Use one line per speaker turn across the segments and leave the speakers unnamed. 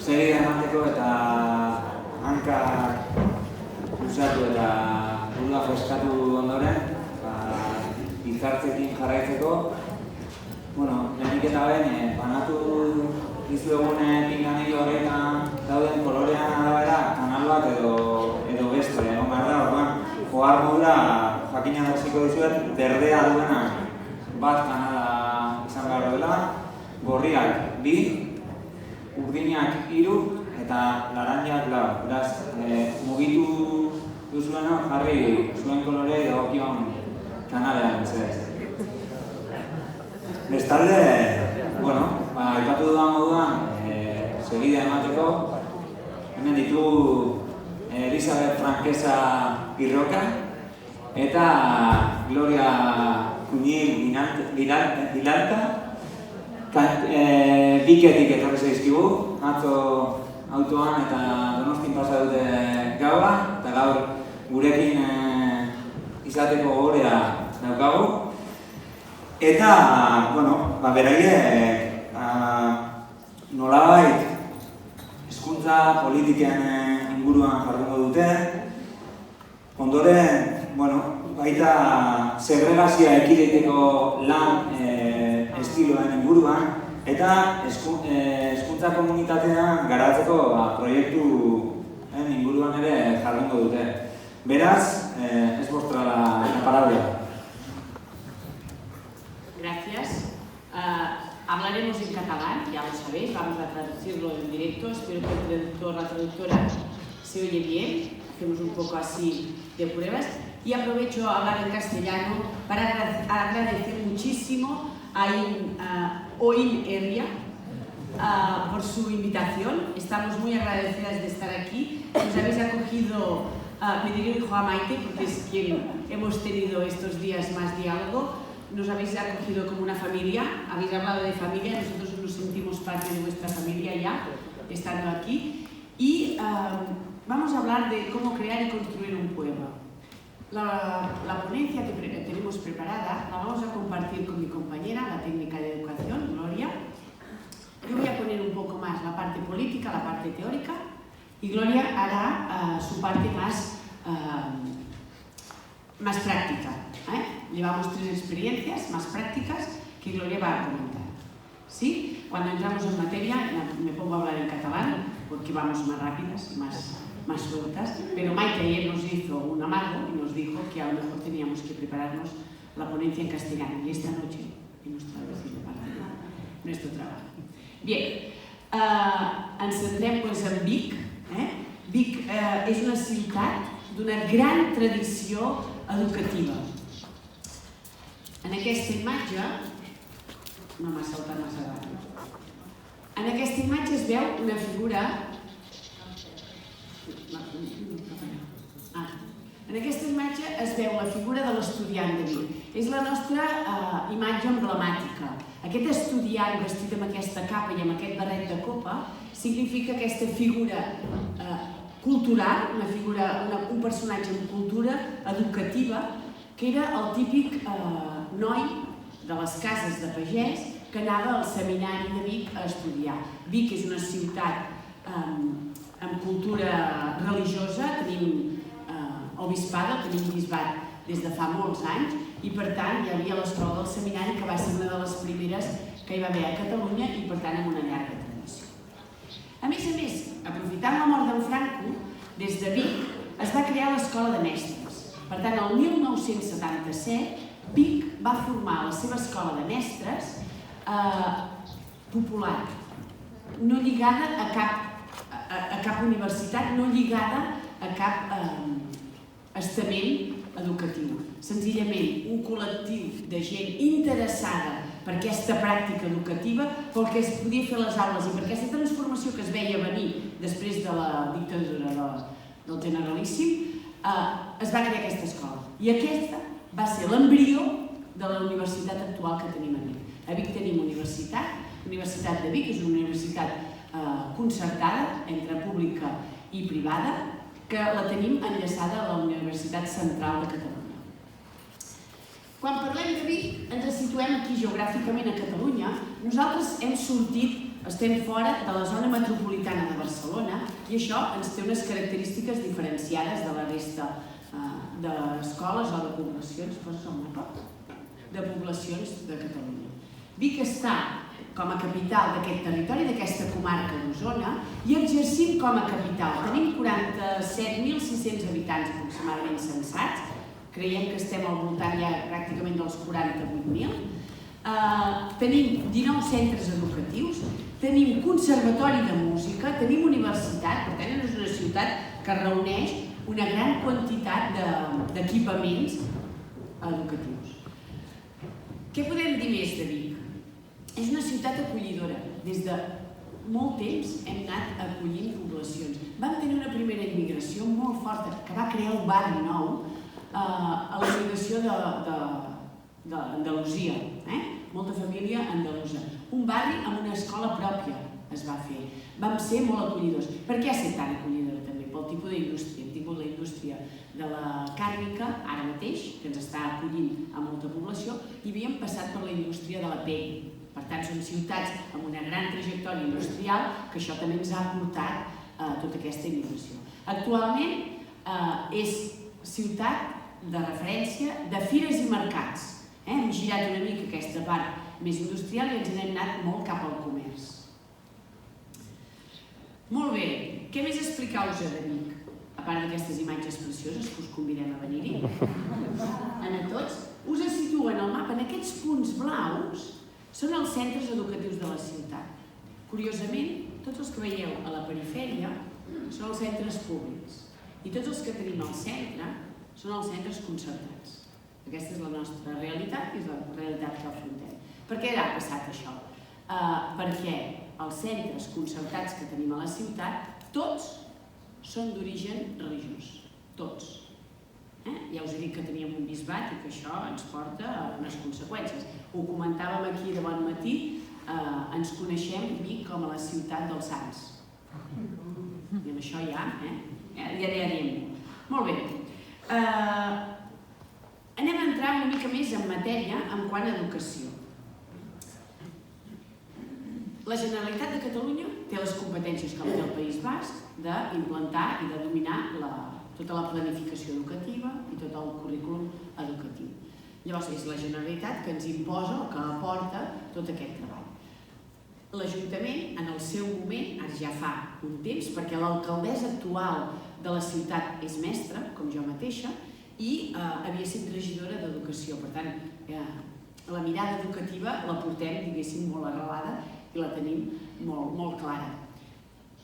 segi emateko eta hankak usatu eta burua freskatu ondoren hitzartzekin jarraitzeko. Lehenik eta behin, banatu dizuegune pinganillo horretan dauden kolorean arabera kanal bat edo beste, egon behar da, orduan, johar modura jakina dauziko dizuet, berdea duena bat kanala izan behar dela, gorriak 2, urdinak 3 eta laranjak 4. Beraz, mugitu duzuena jarri zuen kolore dagokion kanalean mesedez. Bestalde, aipatu dudan moduan, segida emateko, hemen ditugu Elizabeth Franquesa Irroka eta Gloria Cuñil Vilalta, biketik etorri zaizkigu, atzo autoan eta Donostin pasa dute gaua, eta gaur gurekin izateko gogorea daukagu. Eta, beraiek nolabait hezkuntza politiken inguruan jardungo dute. Ondoren, baita segregazioa ekiditeko lan estiloen inguruan eta hezkuntza komunitatean garatzeko proiektuen inguruan ere jardungo dute. Beraz, es vostra la palabra.
Gracias. Hablaremos en catalán, ya lo sabéis, vamos a traducirlo en directo. Espero que el traductor o la traductora se oye bien. Hacemos un poco así de pruebas. Y aprovecho a hablar en castellano para agradecer muchísimo a Oin Herria por su invitación. Estamos muy agradecidas de estar aquí. Nos habéis acogido, me dirijo a Maite, porque es quien hemos tenido estos días más diálogo. Nos habéis acogido como una familia, habéis hablado de familia, nosotros nos sentimos parte de vuestra familia ya, estando aquí. Y vamos a hablar de cómo crear y construir un pueblo. La ponencia que tenemos preparada la vamos a compartir con mi compañera, la técnica de educación, Gloria. Yo voy a poner un poco más la parte política, la parte teórica, y Gloria hará su parte más práctica. Llevamos 3 experiencias más prácticas que Gloria va a comentar. ¿Sí? Cuando entramos en materia, me pongo a hablar en catalán, porque vamos más rápidas y más sueltas, pero Maite ayer nos hizo un amago y nos dijo que a lo mejor teníamos que prepararnos la ponencia en castellano, y esta noche hemos traducido para nuestro trabajo. Bien, ens centrem en Vic. Vic és una ciutat d'una gran tradició educativa. En aquesta imatge, no m'ha saltat massa ràpid, en aquesta imatge es veu una figura, en aquesta imatge es veu la figura de l'estudiant de Vic. És la nostra imatge emblemàtica. Aquest estudiant vestit amb aquesta capa i amb aquest barret de copa significa aquesta figura cultural, un personatge amb cultura educativa, que era el típic noi de les cases de pagès que anava al seminari de Vic a estudiar. Vic és una ciutat amb cultura religiosa, tenim el bisbat des de fa molts anys, i per tant hi havia l'escola del seminari, que va ser una de les primeres que hi va haver a Catalunya i per tant amb una llarga tradició. A més, aprofitant la mort d'en Franco, des de Vic es va crear l'Escola de Mestres. Per tant, el 1977, Vic va formar la seva escola de mestres popular, no lligada a cap universitat, no lligada a cap estament educatiu. Senzillament, un col·lectiu de gent interessada per aquesta pràctica educativa, pel que es podia fer a les aules i per aquesta transformació que es veia venir després de la dictadura del Generalíssim, es va crear aquesta escola. I aquesta va ser l'embrió de la universitat actual que tenim a Vic. A Vic tenim universitat de Vic, és una universitat concertada entre pública i privada, que la tenim enllaçada a la Universitat Central de Catalunya.
Quan parlem de Vic, ens situem aquí geogràficament a Catalunya. Nosaltres hem sortit, estem fora de la zona metropolitana de Barcelona i això ens té unes característiques diferenciades de la resta d'escoles o de poblacions, de poblacions de Catalunya. Vic està com a capital d'aquest territori, d'aquesta comarca d'Osona, i exercim com a capital. Tenim 47.600 habitants aproximadament censats, creiem que estem al voltant ja pràcticament dels 48.000. Tenim 19 centres educatius, tenim conservatori de música, tenim universitat, per tant és una ciutat que reuneix una gran quantitat d'equipaments educatius. Què podem dir més de Vic? És una ciutat acollidora. Des de molt temps hem anat acollint poblacions. Vam tenir una primera immigració molt forta que va crear un barri nou a la immigració d'Andalusia, molta família andalusa. Un barri amb una escola pròpia es va fer. Vam ser molt acollidors. Per què ha estat tan acollidora també? Pel tipus d'indústria. Hem tingut la indústria de la càrnica, ara mateix, que ens està acollint a molta població, i havíem passat per la indústria de la pell. Per tant, són ciutats amb una gran trajectòria industrial que això també ens ha aportat tota aquesta immigració. Actualment és ciutat de referència de fires i mercats. Hem girat una mica aquesta part més industrial i ens n'hem anat molt cap al comerç. Molt bé, què més explicar-vos de Vic? A part d'aquestes imatges precioses que us convidem a venir-hi, a tots, us situen al mapa en aquests punts blaus. Són els centres educatius de la ciutat. Curiosament, tots els que veieu a la perifèria són els centres públics i tots els que tenim al centre són els centres concertats. Aquesta és la nostra realitat i és la realitat que afrontem. Per què ha passat això? Perquè els centres concertats que tenim a la ciutat, tots són d'origen religiós. Tots. Ja us he dit que teníem un bisbat i que això ens porta a unes conseqüències. Ho comentàvem aquí de bon matí, ens coneixem Vic com a la ciutat dels sants. I amb això ja diem. Molt bé. Anem a entrar una mica més en matèria en quant a educació. La Generalitat de Catalunya té les competències, com té el País Basc, d'implantar i de dominar tota la planificació educativa i tot el currículum educatiu. Llavors és la Generalitat que ens imposa o que aporta tot aquest treball. L'Ajuntament, en el seu moment, ara ja fa un temps, perquè l'alcaldessa actual de la ciutat és mestra, com jo mateixa, i havia estat regidora d'Educació. Per tant, la mirada educativa la portem, diguéssim, molt arrelada i la tenim molt clara.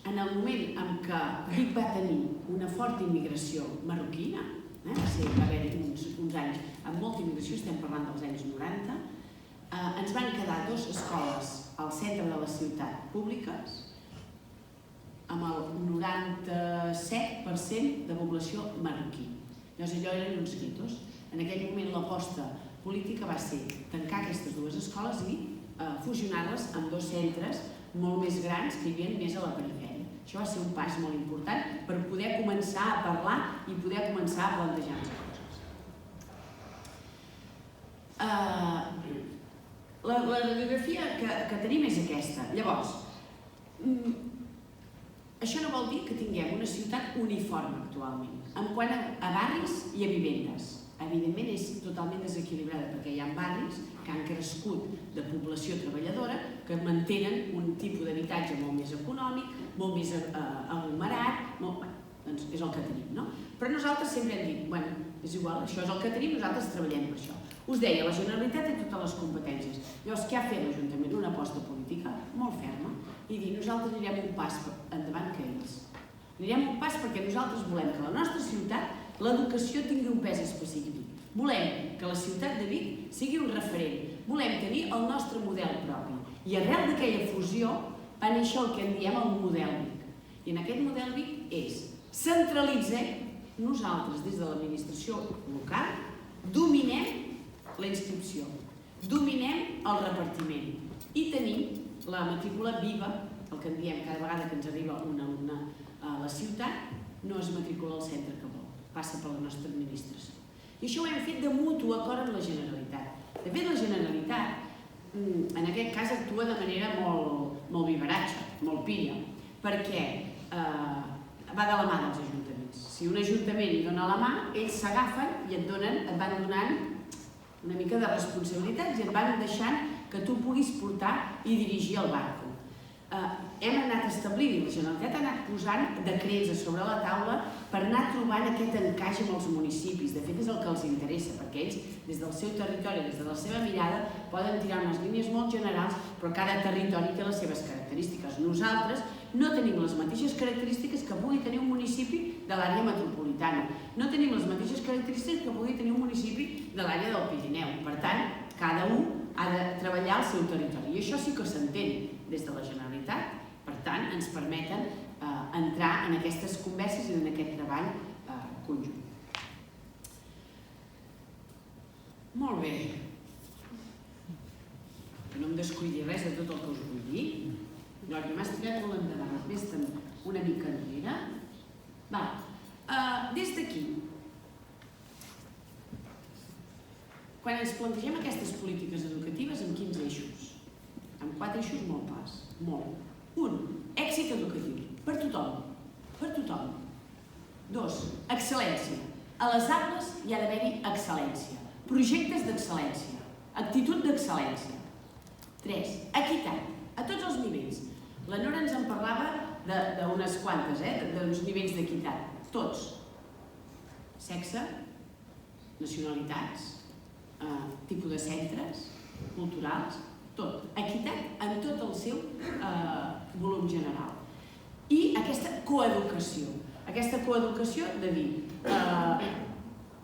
En el moment en què Vic va tenir una forta immigració marroquina, va haver-hi uns anys amb molta immigració, estem parlant dels anys 90, ens van quedar 2 escoles al centre de la ciutat públiques amb el 97% de població marroquí. Llavors allò eren uns guitos. En aquell moment l'aposta política va ser tancar aquestes 2 escoles i fusionar-les amb 2 centres molt més grans que hi havia més a la perifèria. Això va ser un pas molt important per poder començar a parlar i poder començar a plantejar-nos coses. La radiografia que tenim és aquesta. Llavors, això no vol dir que tinguem una ciutat uniforme actualment, en quant a barris i a vivendes. Evidentment és totalment desequilibrada perquè hi ha barris que han crescut de població treballadora que mantenen un tipus d'habitatge molt més econòmic, molt més aglomerat, doncs és el que tenim, no? Però nosaltres sempre hem dit, bueno, és igual, això és el que tenim, nosaltres treballem per això. Us deia, la Generalitat té totes les competències. Llavors, què ha fet l'Ajuntament? Una aposta política molt ferma i dir, nosaltres anirem un pas endavant que ells. Anirem un pas perquè nosaltres volem que la nostra ciutat l'educació tingui un pes específic. Volem que la ciutat de Vic sigui un referent. Volem tenir el nostre model propi. I arrel d'aquella fusió va néixer el que en diem el model Vic. I en aquest model Vic és centralitzem nosaltres des de l'administració local, dominem la inscripció, dominem el repartiment i tenim la matrícula viva, el que en diem cada vegada que ens arriba un alumne a la ciutat, no es matricula al centre que vol, passa per la nostra administració. I això ho hem fet de mutu acord amb la Generalitat. De fet, la Generalitat, en aquest cas, actua de manera molt vivaratge, molt pilla, perquè va de la mà dels ajuntaments. Si un ajuntament hi dona la mà, ells s'agafen i et van donant una mica de responsabilitats i et van deixant que tu puguis portar i dirigir el barco. Hem anat establint, la Generalitat ha anat posant decrets a sobre la taula per anar trobant aquest encaix amb els municipis. De fet, és el que els interessa, perquè ells, des del seu territori, des de la seva mirada, poden tirar unes línies molt generals, però cada territori té les seves característiques. Nosaltres no tenim les mateixes característiques que pugui tenir un municipi de l'àrea metropolitana. No tenim les mateixes característiques que pugui tenir un municipi de l'àrea del Pirineu. Per tant, cada un ha de treballar al seu territori. I això sí que s'entén des de la Generalitat. Per tant, ens permeten entrar en aquestes converses i en aquest treball conjunt. Molt bé. Que no em descuidi res de tot el que us vull dir. Doncs m'has tirat molt endavant. Vés-te'n una mica enrere. Des d'aquí, quan ens plantegem aquestes polítiques educatives, amb quins eixos? Amb 4 eixos molt clars. Molt. 1. Èxit educatiu. Per tothom. Per tothom. 2. Excel·lència. A les aules hi ha d'haver-hi excel·lència. Projectes d'excel·lència. Actitud d'excel·lència. 3. Equitat. A tots els nivells. La Nora ens en parlava d'unes quantes, d'uns nivells d'equitat. Tots. Sexe, nacionalitats, tipus de centres, culturals, tot. Equitat en tot el seu volum general. I aquesta coeducació. Aquesta coeducació de dir,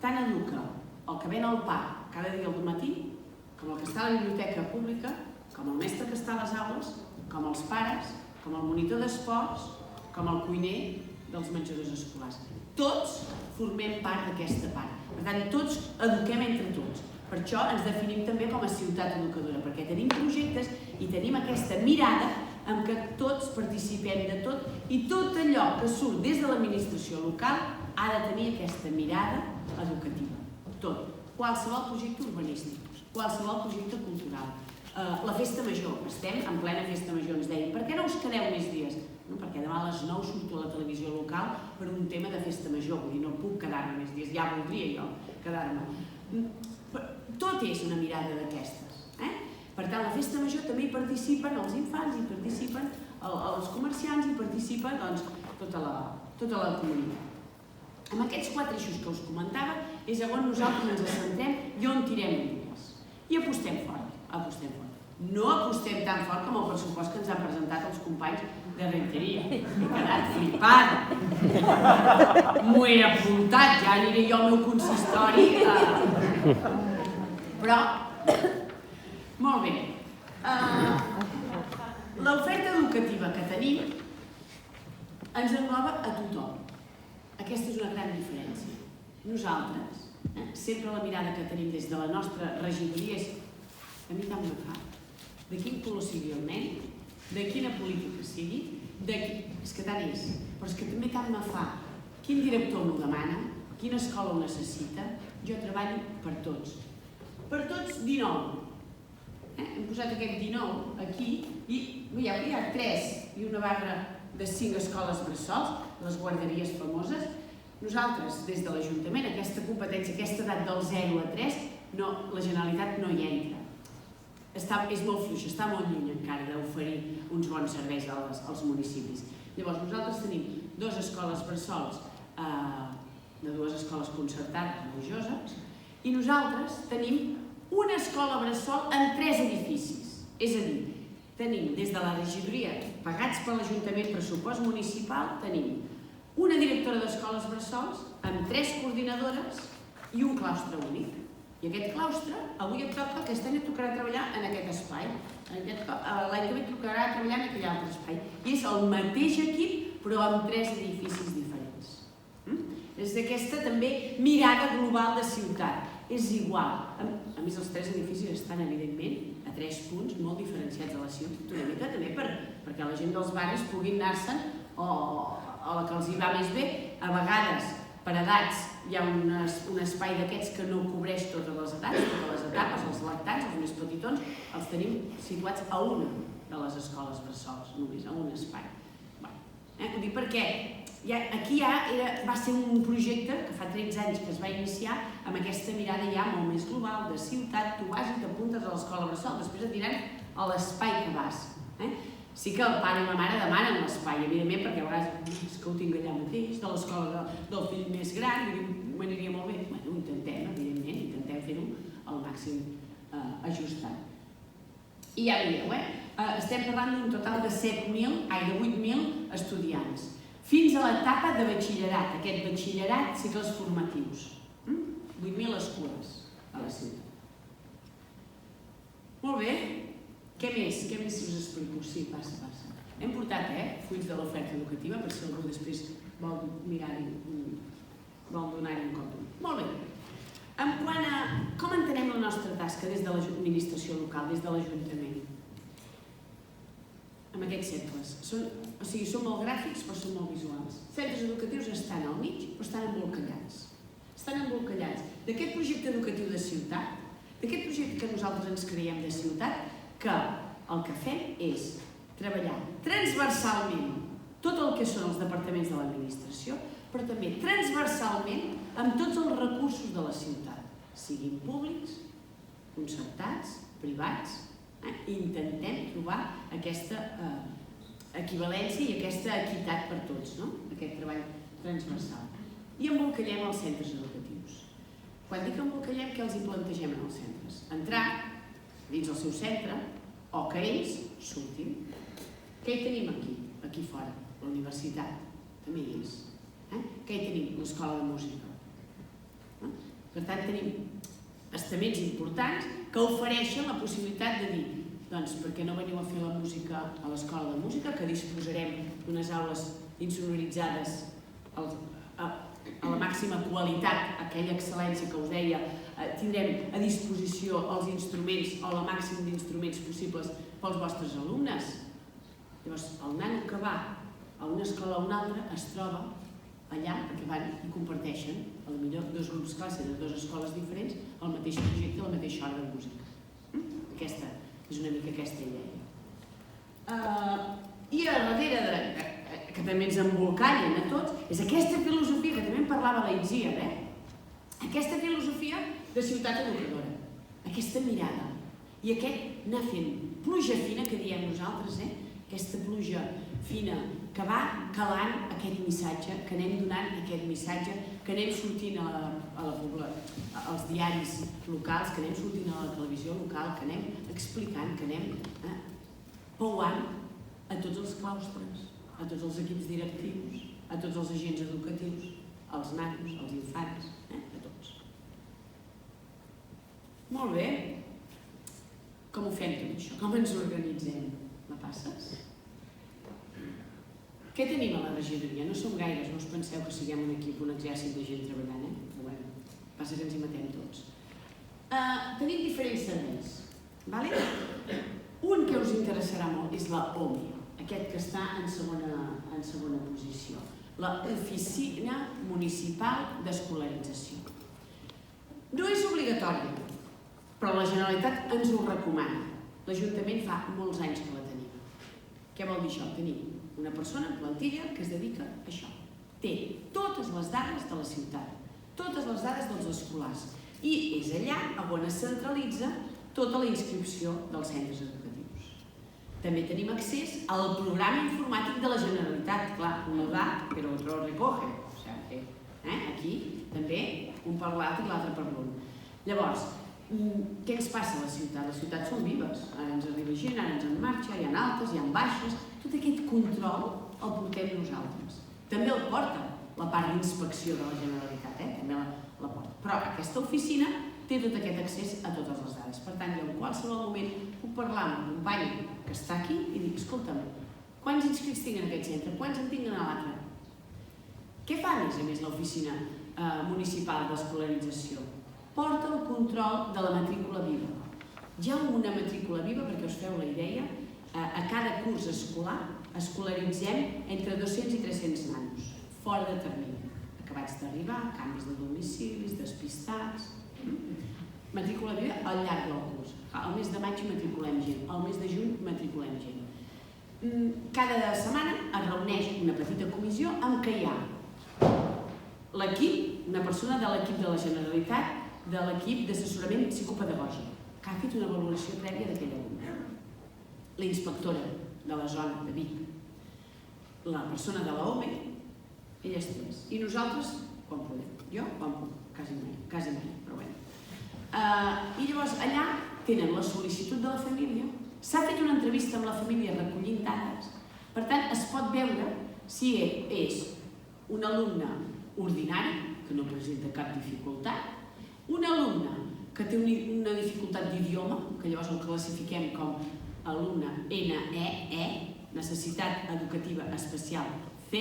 tant educa el que ven al pa cada dia al matí, com el que està a la biblioteca pública, com el mestre que està a les aules, com els pares, com el monitor d'esports, com el cuiner dels menjadors escolars. Tots formem part d'aquesta part. Per tant, tots eduquem entre tots. Per això ens definim també com a ciutat educadora, perquè tenim projectes i tenim aquesta mirada en què tots participem de tot i tot allò que surt des de l'administració local ha de tenir aquesta mirada educativa. Tot. Qualsevol projecte urbanístic, qualsevol projecte cultural. La festa major, estem en plena festa major, ens deien, per què no us quedeu més dies? No, perquè demà a les 9 surto a la televisió local per un tema de festa major, vull dir, no puc quedar-me més dies, ja voldria jo quedar-me. Tot és una mirada d'aquestes. Per tant, a la festa major també hi participen els infants, hi participen els comerciants, hi participa tota la comunitat. Amb aquests 4 eixos que us comentava és on nosaltres ens centrem i on tirem línies. I apostem fort, apostem fort. No apostem tan fort com el pressupost que ens han presentat els companys de Renteria. He quedat flipada. M'ho he apuntat, ja aniré jo al meu consistori. Però, molt bé. L'oferta educativa que tenim ens engloba a tothom. Aquesta és una gran diferència. Nosaltres, sempre la mirada que tenim des de la nostra regidoria és a mi tant me fa de quin color sigui el nen, de quina política sigui, és que tant és, però és que també tant me fa quin director m'ho demana, quina escola ho necessita, jo treballo per tots. Per tots 19. Hem posat aquest 19 aquí i veieu que hi ha 3 i una barra de 5 escoles bressols, les guarderies famoses. Nosaltres, des de l'Ajuntament, aquesta competència, aquesta edat del 0 a 3, la Generalitat no hi entra. És molt fluix, està molt lluny encara d'oferir uns bons serveis als municipis. Llavors, nosaltres tenim 2 escoles bressols de 2 escoles concertades religioses i nosaltres tenim una escola bressol en 3 edificis. És a dir, tenim des de la regidoria, pagats per l'Ajuntament, pressupost municipal, tenim una directora d'escoles bressols amb 3 coordinadores i un claustre únic. I aquest claustre, avui et toca, aquest any et tocarà treballar en aquest espai, l'any que ve et tocarà treballar en aquell altre espai. I és el mateix equip, però amb 3 edificis diferents. És aquesta també mirada global de ciutat. És igual. A més, els 3 edificis estan, evidentment, a 3 punts molt diferenciats de la ciutat, una mica també perquè la gent dels barris pugui anar-se'n o la que els hi va més bé, a vegades Per edats hi ha un espai d'aquests que no cobreix totes les edats, totes les etapes, els lactants, els més petitons, els tenim situats a una de les escoles bressols, només a un espai. Ho dic perquè aquí va ser un projecte que fa 13 anys que es va iniciar amb aquesta mirada ja molt més global, de ciutat, tu vas i t'apuntes a l'escola bressol, després et diran a l'espai que vas. Sí que el pare i la mare demanen l'espai, evidentment, perquè a vegades és que ho tinc allà mateix, de l'escola del fill més gran, i m'aniria molt bé. Ho intentem, evidentment, intentem fer-ho al màxim ajustat. I ja veieu, estem parlant d'un total de 8.000 estudiants, fins a l'etapa de batxillerat, aquest batxillerat, cicles formatius. 8.000 escoles a la ciutat. Molt bé. Què més us explico? Sí, passa. Hem portat fulls de l'oferta educativa, per si algú després vol mirar-hi, vol donar-hi un cop. Molt bé. En quant a com entenem la nostra tasca des de l'administració local, des de l'Ajuntament? Amb aquests cercles. Són molt gràfics, però són molt visuals. Centres educatius estan al mig, però estan embolcallats. D'aquest projecte educatiu de ciutat, d'aquest projecte que nosaltres ens creiem de ciutat, que el que fem és treballar transversalment tot el que són els departaments de l'administració, però també transversalment amb tots els recursos de la ciutat, siguin públics, concertats, privats, intentem trobar aquesta equivalència i aquesta equitat per tots, aquest treball transversal. I embolcallem els centres educatius. Quan dic embolcallem, què els hi plantegem en els centres? Entrar dins el seu centre, o que ells surtin. Què hi tenim aquí? Aquí fora, la universitat, també hi és. Què hi tenim? L'escola de música. Per tant, tenim estaments importants que ofereixen la possibilitat de dir doncs, per què no veniu a fer la música a l'escola de música, que disposarem d'unes aules insonoritzades a la màxima qualitat, aquella excel·lència que us deia, tindrem a disposició els instruments o el màxim d'instruments possibles pels vostres alumnes. Llavors, el nano que va a una escola o a una altra es troba allà perquè van i comparteixen, potser dos grups classe de dues escoles diferents, el mateix projecte, la mateixa hora de música. Aquesta és una mica aquesta idea. I a darrere, que també ens embolcallen a tots, és aquesta filosofia, que també en parlava la Itziar, aquesta filosofia de ciutat educadora, aquesta mirada, i aquest anar fent pluja fina, que diem nosaltres, aquesta pluja fina, que va calant aquest missatge, que anem donant aquest missatge, que anem sortint als diaris locals, que anem sortint a la televisió local, que anem explicant, que anem pouant a tots els claustres, a tots els equips directius, a tots els agents educatius, als nanos, als infants, a tots. Molt bé. Com ho fem tot això? Com ens organitzem? La passes? Què tenim a la regidoria? No som gaires, no us penseu que siguem un equip, un exèrcit de gent treballant, però bueno, passa que ens hi matem tots. Tenim diferents serveis, d'acord? Un que us interessarà molt és la OMI, aquest que està en segona posició, l'Oficina Municipal d'Escolarització. No és obligatòria, però la Generalitat ens ho recomana. L'Ajuntament fa molts anys que la tenim. Què vol dir això? Tenim una persona en plantilla que es dedica a això. Té totes les dades de la ciutat, totes les dades dels escolars, i és allà on es centralitza tota la inscripció dels centres educatius. També tenim accés al programa informàtic de la Generalitat. Clar, uno da, però otro recoge. Aquí també un per l'altre i l'altre per l'un. Llavors, què ens passa a la ciutat? Les ciutats són vives. Ara ens arriba gent, ara ens en marxa, hi ha altes, hi ha baixes. Tot aquest control el portem nosaltres. També el porta la part d'inspecció de la Generalitat, també la porta. Però aquesta oficina té tot aquest accés a totes les dades. Per tant, jo en qualsevol moment puc parlar amb un company que està aquí i dir, escolta'm, quants inscrits tinc en aquest centre? Quants en tinc en l'altre? Què fa, a més, l'Oficina Municipal d'Escolarització? Porta el control de la matrícula viva. Hi ha una matrícula viva, perquè us feu la idea, a cada curs escolar escolaritzem entre 200 i 300 nanos, fora de termini, acabats d'arribar, canvis de domicilis, despistats... Matrícula viva al llarg del curs. Al mes de maig matriculem gent, al mes de juny matriculem gent. Cada setmana es reuneix una petita comissió en què hi ha l'equip, una persona de l'equip de la Generalitat, de l'equip d'assessorament psicopedagògic, que ha fet una valoració prèvia d'aquell alumne. La inspectora de la zona de Vic, la persona de l'OME, elles tres. I nosaltres, quan podem. Jo, quan puc, quasi mai, però bé. I llavors allà tenen la sol·licitud de la família, s'ha fet una entrevista amb la família recollint dades, per tant es pot veure si és un alumne ordinari, que no presenta cap dificultat, un alumne que té una dificultat d'idioma, que llavors el classifiquem com alumne NEE, necessitat educativa especial C,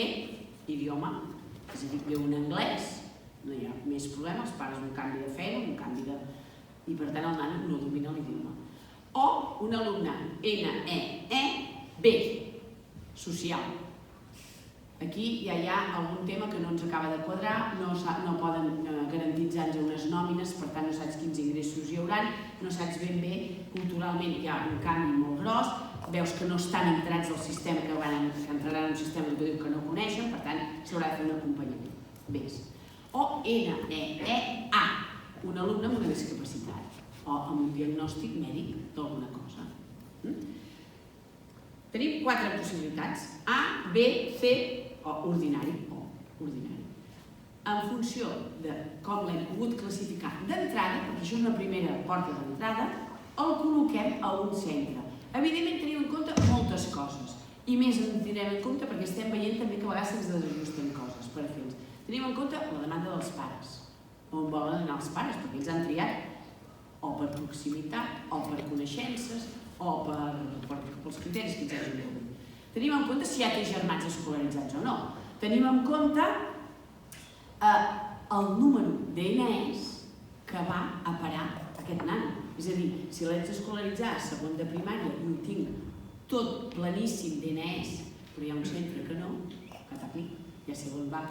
idioma, és a dir, un anglès, no hi ha més problema, els pares un canvi de feina, un canvi de... i per tant el nano no domina l'idioma. O un alumne NEE-B, social. Aquí ja hi ha algun tema que no ens acaba de quadrar, no poden garantitzar-nos unes nòmines, per tant no saps quins ingressos hi haurà, no saps ben bé, culturalment hi ha un canvi molt gros, veus que no estan entrats al sistema, que entraran en un sistema educatiu que no coneixen, per tant s'haurà de fer un acompanyament. Ves. O NEEA, un alumne amb una discapacitat o amb un diagnòstic mèdic d'alguna cosa. Tenim 4 possibilitats, A, B, C o ordinari. En funció de com l'hem pogut classificar d'entrada, perquè això és una primera porta d'entrada, el col·loquem a un centre. Evidentment tenim en compte moltes coses i més en tindrem en compte perquè estem veient també que a vegades se'ns desajusten coses per fer-los. Tenim en compte la demanda dels pares, on volen anar els pares, perquè ells han triat o per proximitat, o per coneixences, o pels criteris que ells hagin volgut. Tenim en compte si ja té germans escolaritzats o no. Tenim en compte el número d'ENEs que va a parar aquest nano. És a dir, si l'haig d'escolaritzar a segon de primària i ho tinc tot planíssim d'ENEs, però hi ha un centre que no, cataplic, ja sé on va.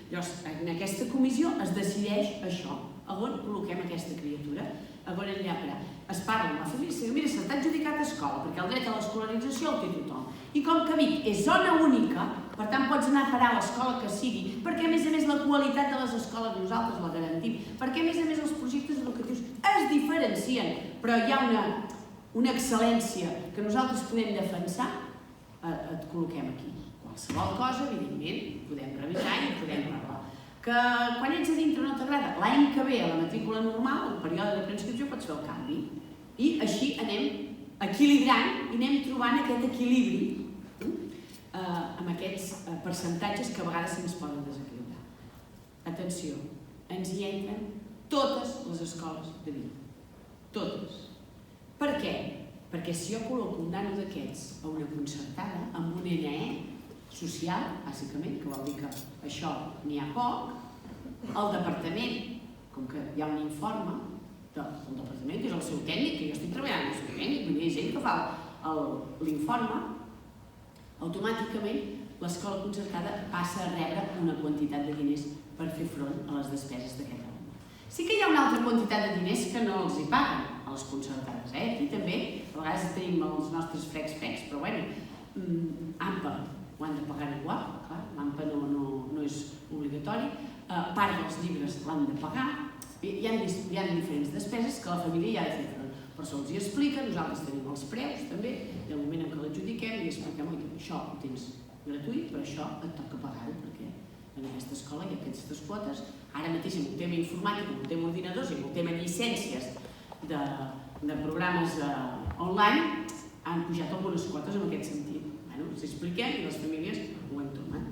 Llavors, en aquesta comissió es decideix això, on col·loquem aquesta criatura, on anirà a parar. Es parla amb la família i diu, mira, s'ha adjudicat a escola, perquè el dret a l'escolarització el té tothom. I com que Vic és zona única, per tant pots anar a parar a l'escola que sigui, perquè a més la qualitat de les escoles nosaltres la garantim, perquè a més els projectes educatius es diferencien, però hi ha una excel·lència que nosaltres podem defensar, et col·loquem aquí. Qualsevol cosa, evidentment, podem revisar i podem parlar. Que quan ets a dintre no t'agrada, l'any que ve a la matrícula normal, el període de preinscripció, pots fer el canvi. I així anem equilibrant i anem trobant aquest equilibri amb aquests percentatges que a vegades se'ns poden desequilibrar. Atenció, ens hi entren totes les escoles de Vic. Totes. Per què? Perquè si jo col·loco un nano d'aquests a una concertada, amb un NE social, bàsicament, que vol dir que això n'hi ha poc, el departament, com que hi ha un informe del departament, que és el seu tècnic, que jo estic treballant amb el seu tècnic, vull dir, és ell que fa l'informe, automàticament l'escola concertada passa a rebre una quantitat de diners per fer front a les despeses d'aquest alumne. Sí que hi ha una altra quantitat de diners que no els hi paguen a les concertades. Aquí també, a vegades tenim els nostres frecs, però bueno, AMPA ho han de pagar igual, clar, l'AMPA no és obligatori, part dels llibres l'han de pagar, hi ha diferents despeses que la família hi ha de fer front. Per això els hi explica, nosaltres tenim els preus també, i al moment en què l'adjudiquem li expliquem que això ho tens gratuït, però això et toca pagar-ho, perquè en aquesta escola hi ha aquestes quotes. Ara mateix amb el tema informàtic, amb el tema ordinadors i amb el tema llicències de programes online han pujat algunes quotes en aquest sentit. Ens expliquem i les famílies ho entomen.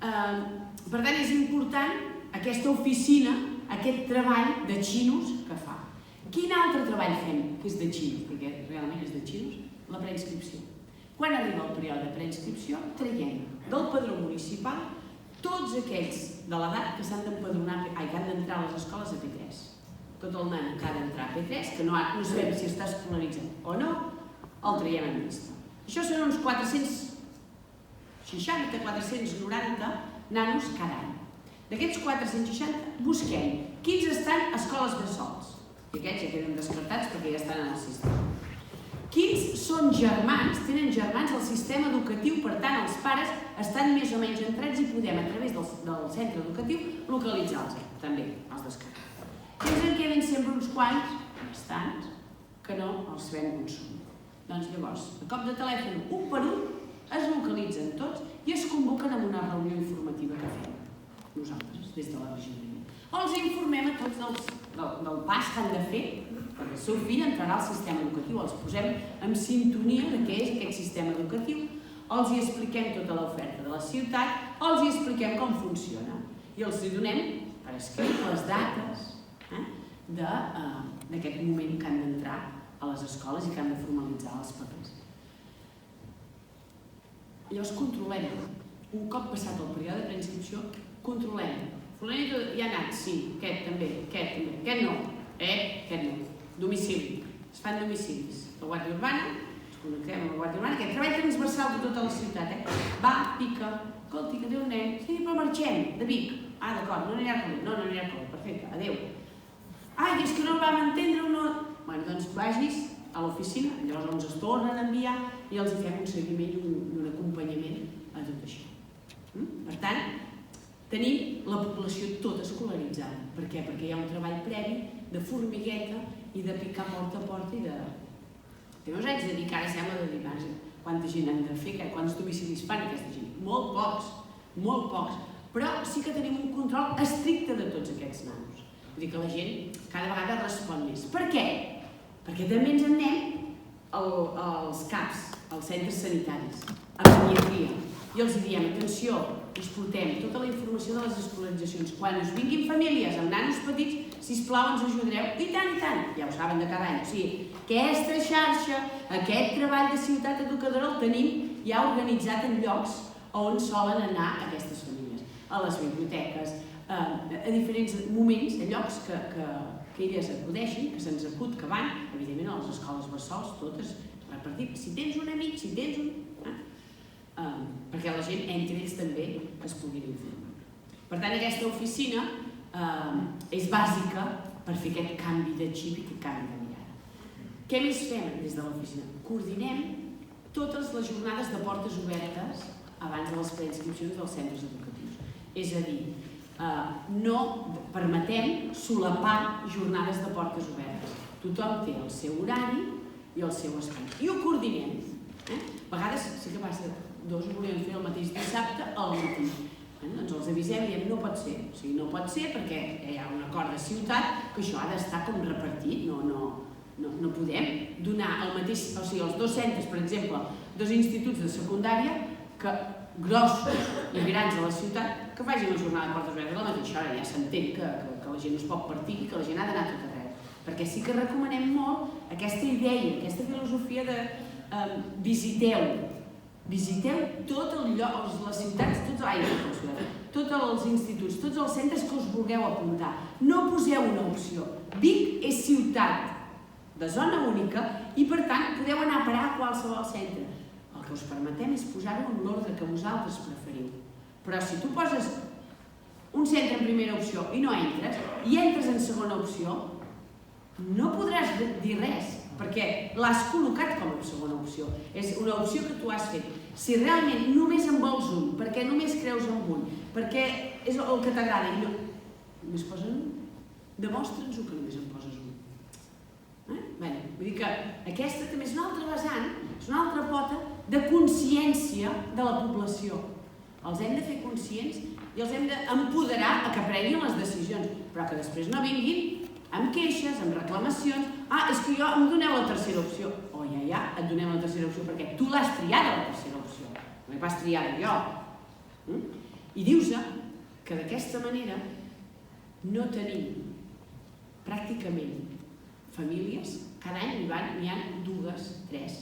Per tant, és important aquesta oficina, aquest treball de xinos que fa. Quin altre treball fem que és de xinos? Perquè realment és de xinos, la preinscripció. Quan arriba el període de preinscripció, traiem del padró municipal tots aquells de l'edat que s'han d'empadronar, que han d'entrar a les escoles a P3. Tot el nen que ha d'entrar a P3, que no sabem si està escolaritzat o no, el traiem en llista. Això són uns 460, 490 nanos cada any. D'aquests 460, busquem quins estan a escoles bressols. I aquests ja queden descartats perquè ja estan en el sistema. Quins són germans, tenen germans al sistema educatiu, per tant els pares estan més o menys entrats i podem a través del centre educatiu localitzar-los, també els descartats. I ens en queden sempre uns quants, bastants, que no els vam consumir. Doncs llavors, a cop de telèfon, un per un, es localitzen tots i es convoquen en una reunió informativa que fem nosaltres, des de la regidoria. O els informem a tots del pas que han de fer, perquè el seu fill entrarà al sistema educatiu, els posem en sintonia de què és aquest sistema educatiu, els hi expliquem tota l'oferta de la ciutat, els hi expliquem com funciona i els hi donem per escrit les dates d'aquest moment que han d'entrar a les escoles i que han de formalitzar els papers. Llavors controlem, un cop passat el període de preinscripció, controlem. Fulanito ja ha anat, sí, aquest també, aquest no, aquest no. Domicili, es fan domicilis. La Guàrdia Urbana, ens connectem amb la Guàrdia Urbana, aquest treball transversal de tota la ciutat, va, pica, escolti, que té un nen, sí, però marxem, de Vic. Ah, d'acord, no anirà a col·le, no anirà a col·le, perfecte, adéu. Ai, és que no el vam entendre o no... Bé, doncs vagis a l'oficina, llavors ens es tornen a enviar i els fem un seguiment i un acompanyament a tot això. Per tant, tenim la població tota escolaritzada. Per què? Perquè hi ha un treball previ de formigueta i de picar porta a porta i de... També us haig de dir que ara sembla de dir quanta gent han de fer, quants domicilis fan aquesta gent. Molt pocs, però sí que tenim un control estricte de tots aquests nanos. Vull dir que la gent cada vegada respon més. Per què? Perquè també ens en anem als CAPs, als centres sanitaris, a pediatria, i els diem, atenció, us portem tota la informació de les escolaritzacions. Quan us vinguin famílies amb nanos petits, sisplau, ens ajudareu. I tant, ja ho saben de cada any. O sigui, aquesta xarxa, aquest treball de ciutat educadora el tenim ja organitzat en llocs on solen anar aquestes famílies. A les biblioteques, a diferents moments, a llocs que elles acudeixen, que se'ns acut, que van, evidentment a les escoles bressols, totes repartit. Si tens un amic, si tens un... perquè la gent, entre ells també, es puguin informar. Per tant, aquesta oficina és bàsica per fer aquest canvi de xip i aquest canvi de mirada. Què més fem des de l'oficina? Coordinem totes les jornades de portes obertes abans de les preinscripcions dels centres educatius. És a dir, no permetem solapar jornades de portes obertes. Tothom té el seu horari i el seu espai. I ho coordinem. A vegades sí que passa, dos volien fer el mateix dissabte al matí. Doncs els avisem i diem, no pot ser. O sigui, no pot ser perquè hi ha un acord de ciutat que això ha d'estar com repartit. No podem donar el mateix... O sigui, els dos centres, per exemple, dos instituts de secundària que grossos i grans a la ciutat, que facin una jornada de portes obertes a la mateixa hora. Ja s'entén que la gent no es pot partir i que la gent ha d'anar a tot arreu. Perquè sí que recomanem molt aquesta idea, aquesta filosofia de visiteu tot el lloc, les ciutats, tots els instituts, tots els centres que us vulgueu apuntar. No poseu una opció. Vic és ciutat de zona única i, per tant, podeu anar a parar a qualsevol centre. El que us permetem és posar-ho en l'ordre que vosaltres preferiu. Però si tu poses un centre en primera opció i no entres, i entres en segona opció, no podràs dir res, perquè l'has col·locat com a segona opció. És una opció que tu has fet. Si realment només en vols un, perquè només creus en un, perquè és el que t'agrada i només posen un, demostra'ns-ho que només en poses un. Vull dir que aquesta també és una altra vessant, és una altra pota de consciència de la població. Els hem de fer conscients i els hem d'empoderar a que prenguin les decisions, però que després no vinguin amb queixes, amb reclamacions. És que em doneu la tercera opció. Ja, et donem la tercera opció perquè tu l'has triada, la tercera opció. No l'he pas triada jo. I dius que d'aquesta manera no tenim pràcticament famílies, cada any n'hi ha 2, 3,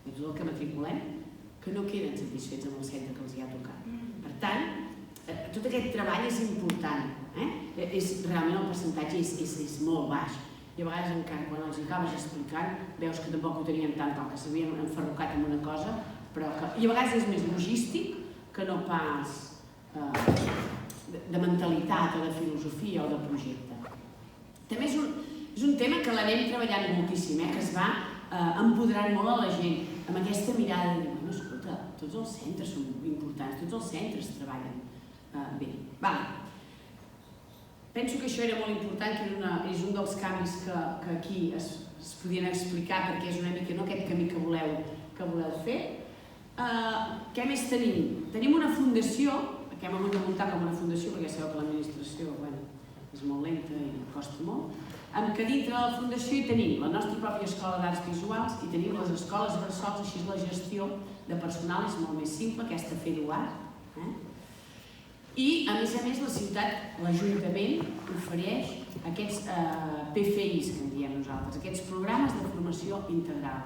de tot el que matriculem, que no queden satisfets amb el centre que els hi ha tocat. Per tant, tot aquest treball és important. Realment el percentatge és molt baix. I a vegades encara quan els acabes explicant veus que tampoc ho tenien tant clar, que s'havien enferrucat en una cosa, i a vegades és més logístic que no pas de mentalitat o de filosofia o de projecte. També és un tema que l'anem treballant moltíssim, que es va empoderant molt a la gent, amb aquesta mirada de dir, bueno, escolta, tots els centres són importants, tots els centres treballen bé. Penso que això era molt important, que és un dels canvis que aquí es podien explicar, perquè és una mica aquest camí que voleu fer. Què més tenim? Tenim una fundació, que hem de muntar com una fundació, perquè sabeu que l'administració és molt lenta i costa molt, en què dintre de la fundació hi tenim la nostra pròpia escola d'arts visuals i tenim les escoles bressols, així la gestió de personal és molt més simple, aquesta FEDUAR. I, a més, la ciutat, l'Ajuntament, ofereix aquests PFIs, que en diem nosaltres, aquests programes de formació integral,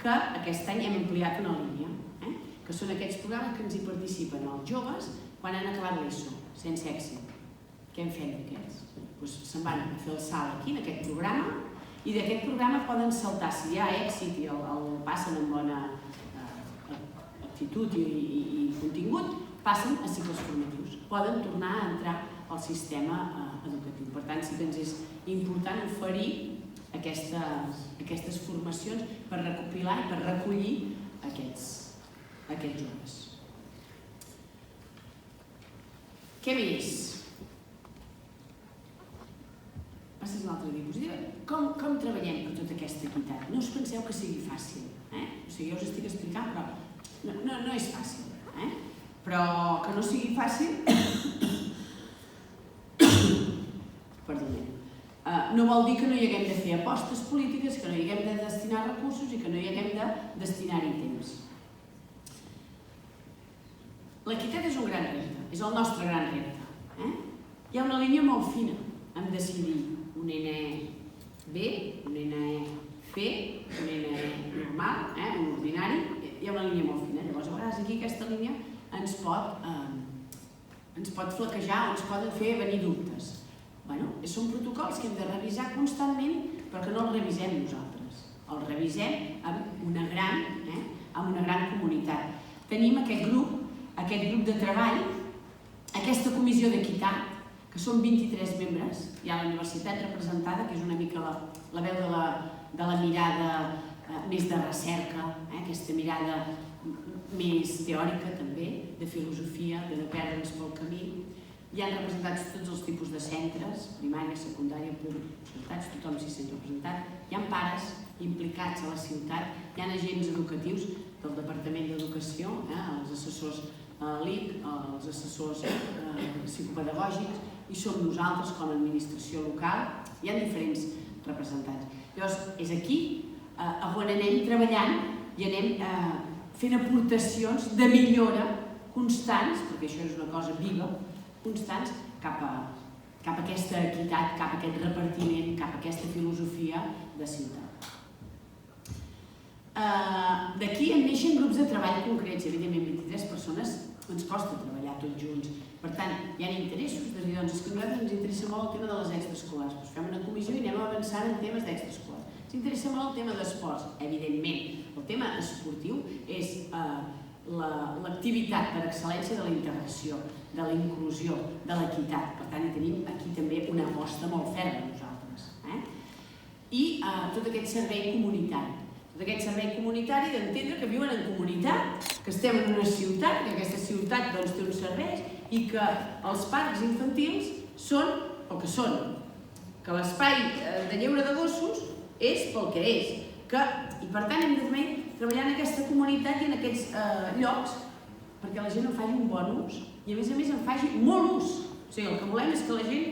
que aquest any hem ampliat una línia, que són aquests programes que ens hi participen els joves quan han acabat l'ESO, sense èxit. Què en fem d'aquests? Se'n van a fer el salt aquí, en aquest programa, i d'aquest programa poden saltar, si hi ha èxit i el passen amb bona actitud i contingut, passen a cicles formatius, poden tornar a entrar al sistema educatiu. Per tant, sí que ens és important oferir aquestes formacions per recopilar i per recollir aquests joves. Què més? Passes a l'altra diapositiva. Com treballem per tota aquesta equitat? No us penseu que sigui fàcil. O sigui, jo us estic explicant, però no és fàcil. Però que no sigui fàcil, perdoneu, no vol dir que no hi haguem de fer apostes polítiques, que no hi haguem de destinar recursos i que no hi haguem de destinar-hi temps. L'equitat és un gran repte, és el nostre gran repte. Hi ha una línia molt fina en decidir un NB, un NF, un N normal, un ordinari, hi ha una línia molt fina. Llavors, a vegades aquí aquesta línia ens pot flaquejar o ens poden fer venir dubtes. Són protocols que hem de revisar constantment, però que no els revisem nosaltres. Els revisem amb una gran comunitat. Tenim aquest grup de treball, aquesta comissió d'equitat, que són 23 membres. Hi ha la universitat representada, que és una mica la veu de la mirada més de recerca, aquesta mirada més teòrica també, de filosofia, de no perdre'ns pel camí. Hi ha representats tots els tipus de centres, primària, secundària, universitats, tothom s'hi sent representat. Hi ha pares implicats a la ciutat, hi ha agents educatius del Departament d'Educació, els assessors LIC, els assessors psicopedagògics, i som nosaltres com a administració local, hi ha diferents representants. Llavors, és aquí on anem treballant i anem fent aportacions de millora constants, perquè això és una cosa viva, constants cap a aquesta equitat, cap a aquest repartiment, cap a aquesta filosofia de ciutat. D'aquí en neixen grups de treball concrets, evidentment 23 persones ens costa treballar tots junts. Per tant, hi ha interessos de dir, doncs és que a nosaltres ens interessa molt el tema de les extraescolars, doncs fem una comissió i anem avançant en temes d'extraescolars. Ens interessa molt el tema d'esports, evidentment. El tema esportiu és l'activitat per excel·lència de la integració, de la inclusió, de l'equitat. Per tant, tenim aquí també una aposta molt ferma nosaltres. I tot aquest servei comunitari. Tot aquest servei comunitari d'entendre que viuen en comunitat, que estem en una ciutat, que aquesta ciutat té uns serveis i que els parcs infantils són el que són. Que l'espai de lleure de gossos és pel que és. I per tant hem de treballar en aquesta comunitat i en aquests llocs perquè la gent en faci un bon ús i a més en faci molt ús. O sigui, el que volem és que la gent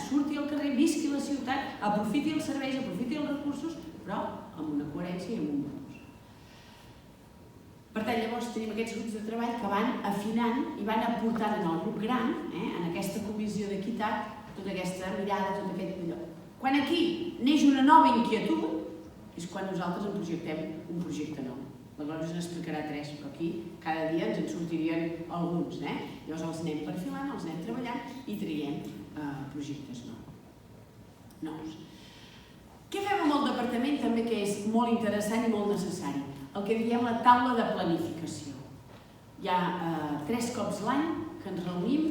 surti al carrer, visqui la ciutat, aprofiti els serveis, aprofiti els recursos, però amb una coherència i amb un bon ús. Per tant, llavors tenim aquests grups de treball que van afinant i van aportant en el grup gran, en aquesta comissió d'equitat, tota aquesta mirada, tot aquest lloc. Quan aquí neix una nova inquietud, és quan nosaltres en projectem un projecte nou. La Glòria us n'explicarà 3, però aquí cada dia ens en sortirien alguns. Llavors els anem perfilant, els anem treballant i traiem projectes nous. Què fem amb el departament també que és molt interessant i molt necessari? El que diem la taula de planificació. Hi ha 3 cops l'any que ens reunim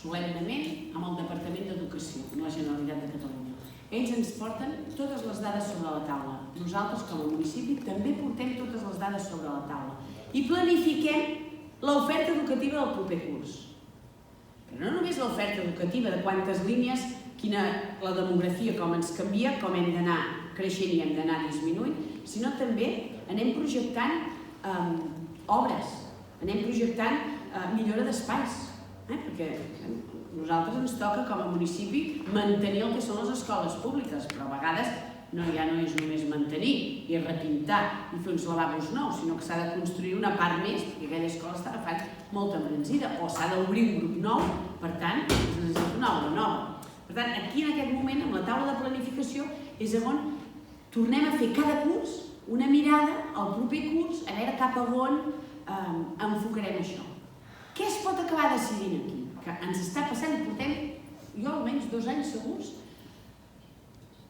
solemnement amb el Departament d'Educació de la Generalitat de Catalunya. Ells ens porten totes les dades sobre la taula. Nosaltres, com a municipi, també portem totes les dades sobre la taula. I planifiquem l'oferta educativa del proper curs. Però no només l'oferta educativa de quantes línies, quina la demografia, com ens canvia, com hem d'anar creixent i hem d'anar disminuint, sinó també anem projectant obres, anem projectant millora d'espais, perquè a nosaltres ens toca com a municipi mantenir el que són les escoles públiques, però a vegades ja no és només mantenir i repintar i fer uns lavabos nous, sinó que s'ha de construir una part més, perquè aquella escola està agafant molta embranzida, o s'ha d'obrir un grup nou, per tant, es necessita una obra nova. Per tant, aquí en aquest moment, amb la taula de planificació, és on tornem a fer cada curs una mirada al proper curs, a veure cap a on enfocarem això. Què es pot acabar decidint aquí? Que ens està passant i portem, jo almenys 2 anys segurs,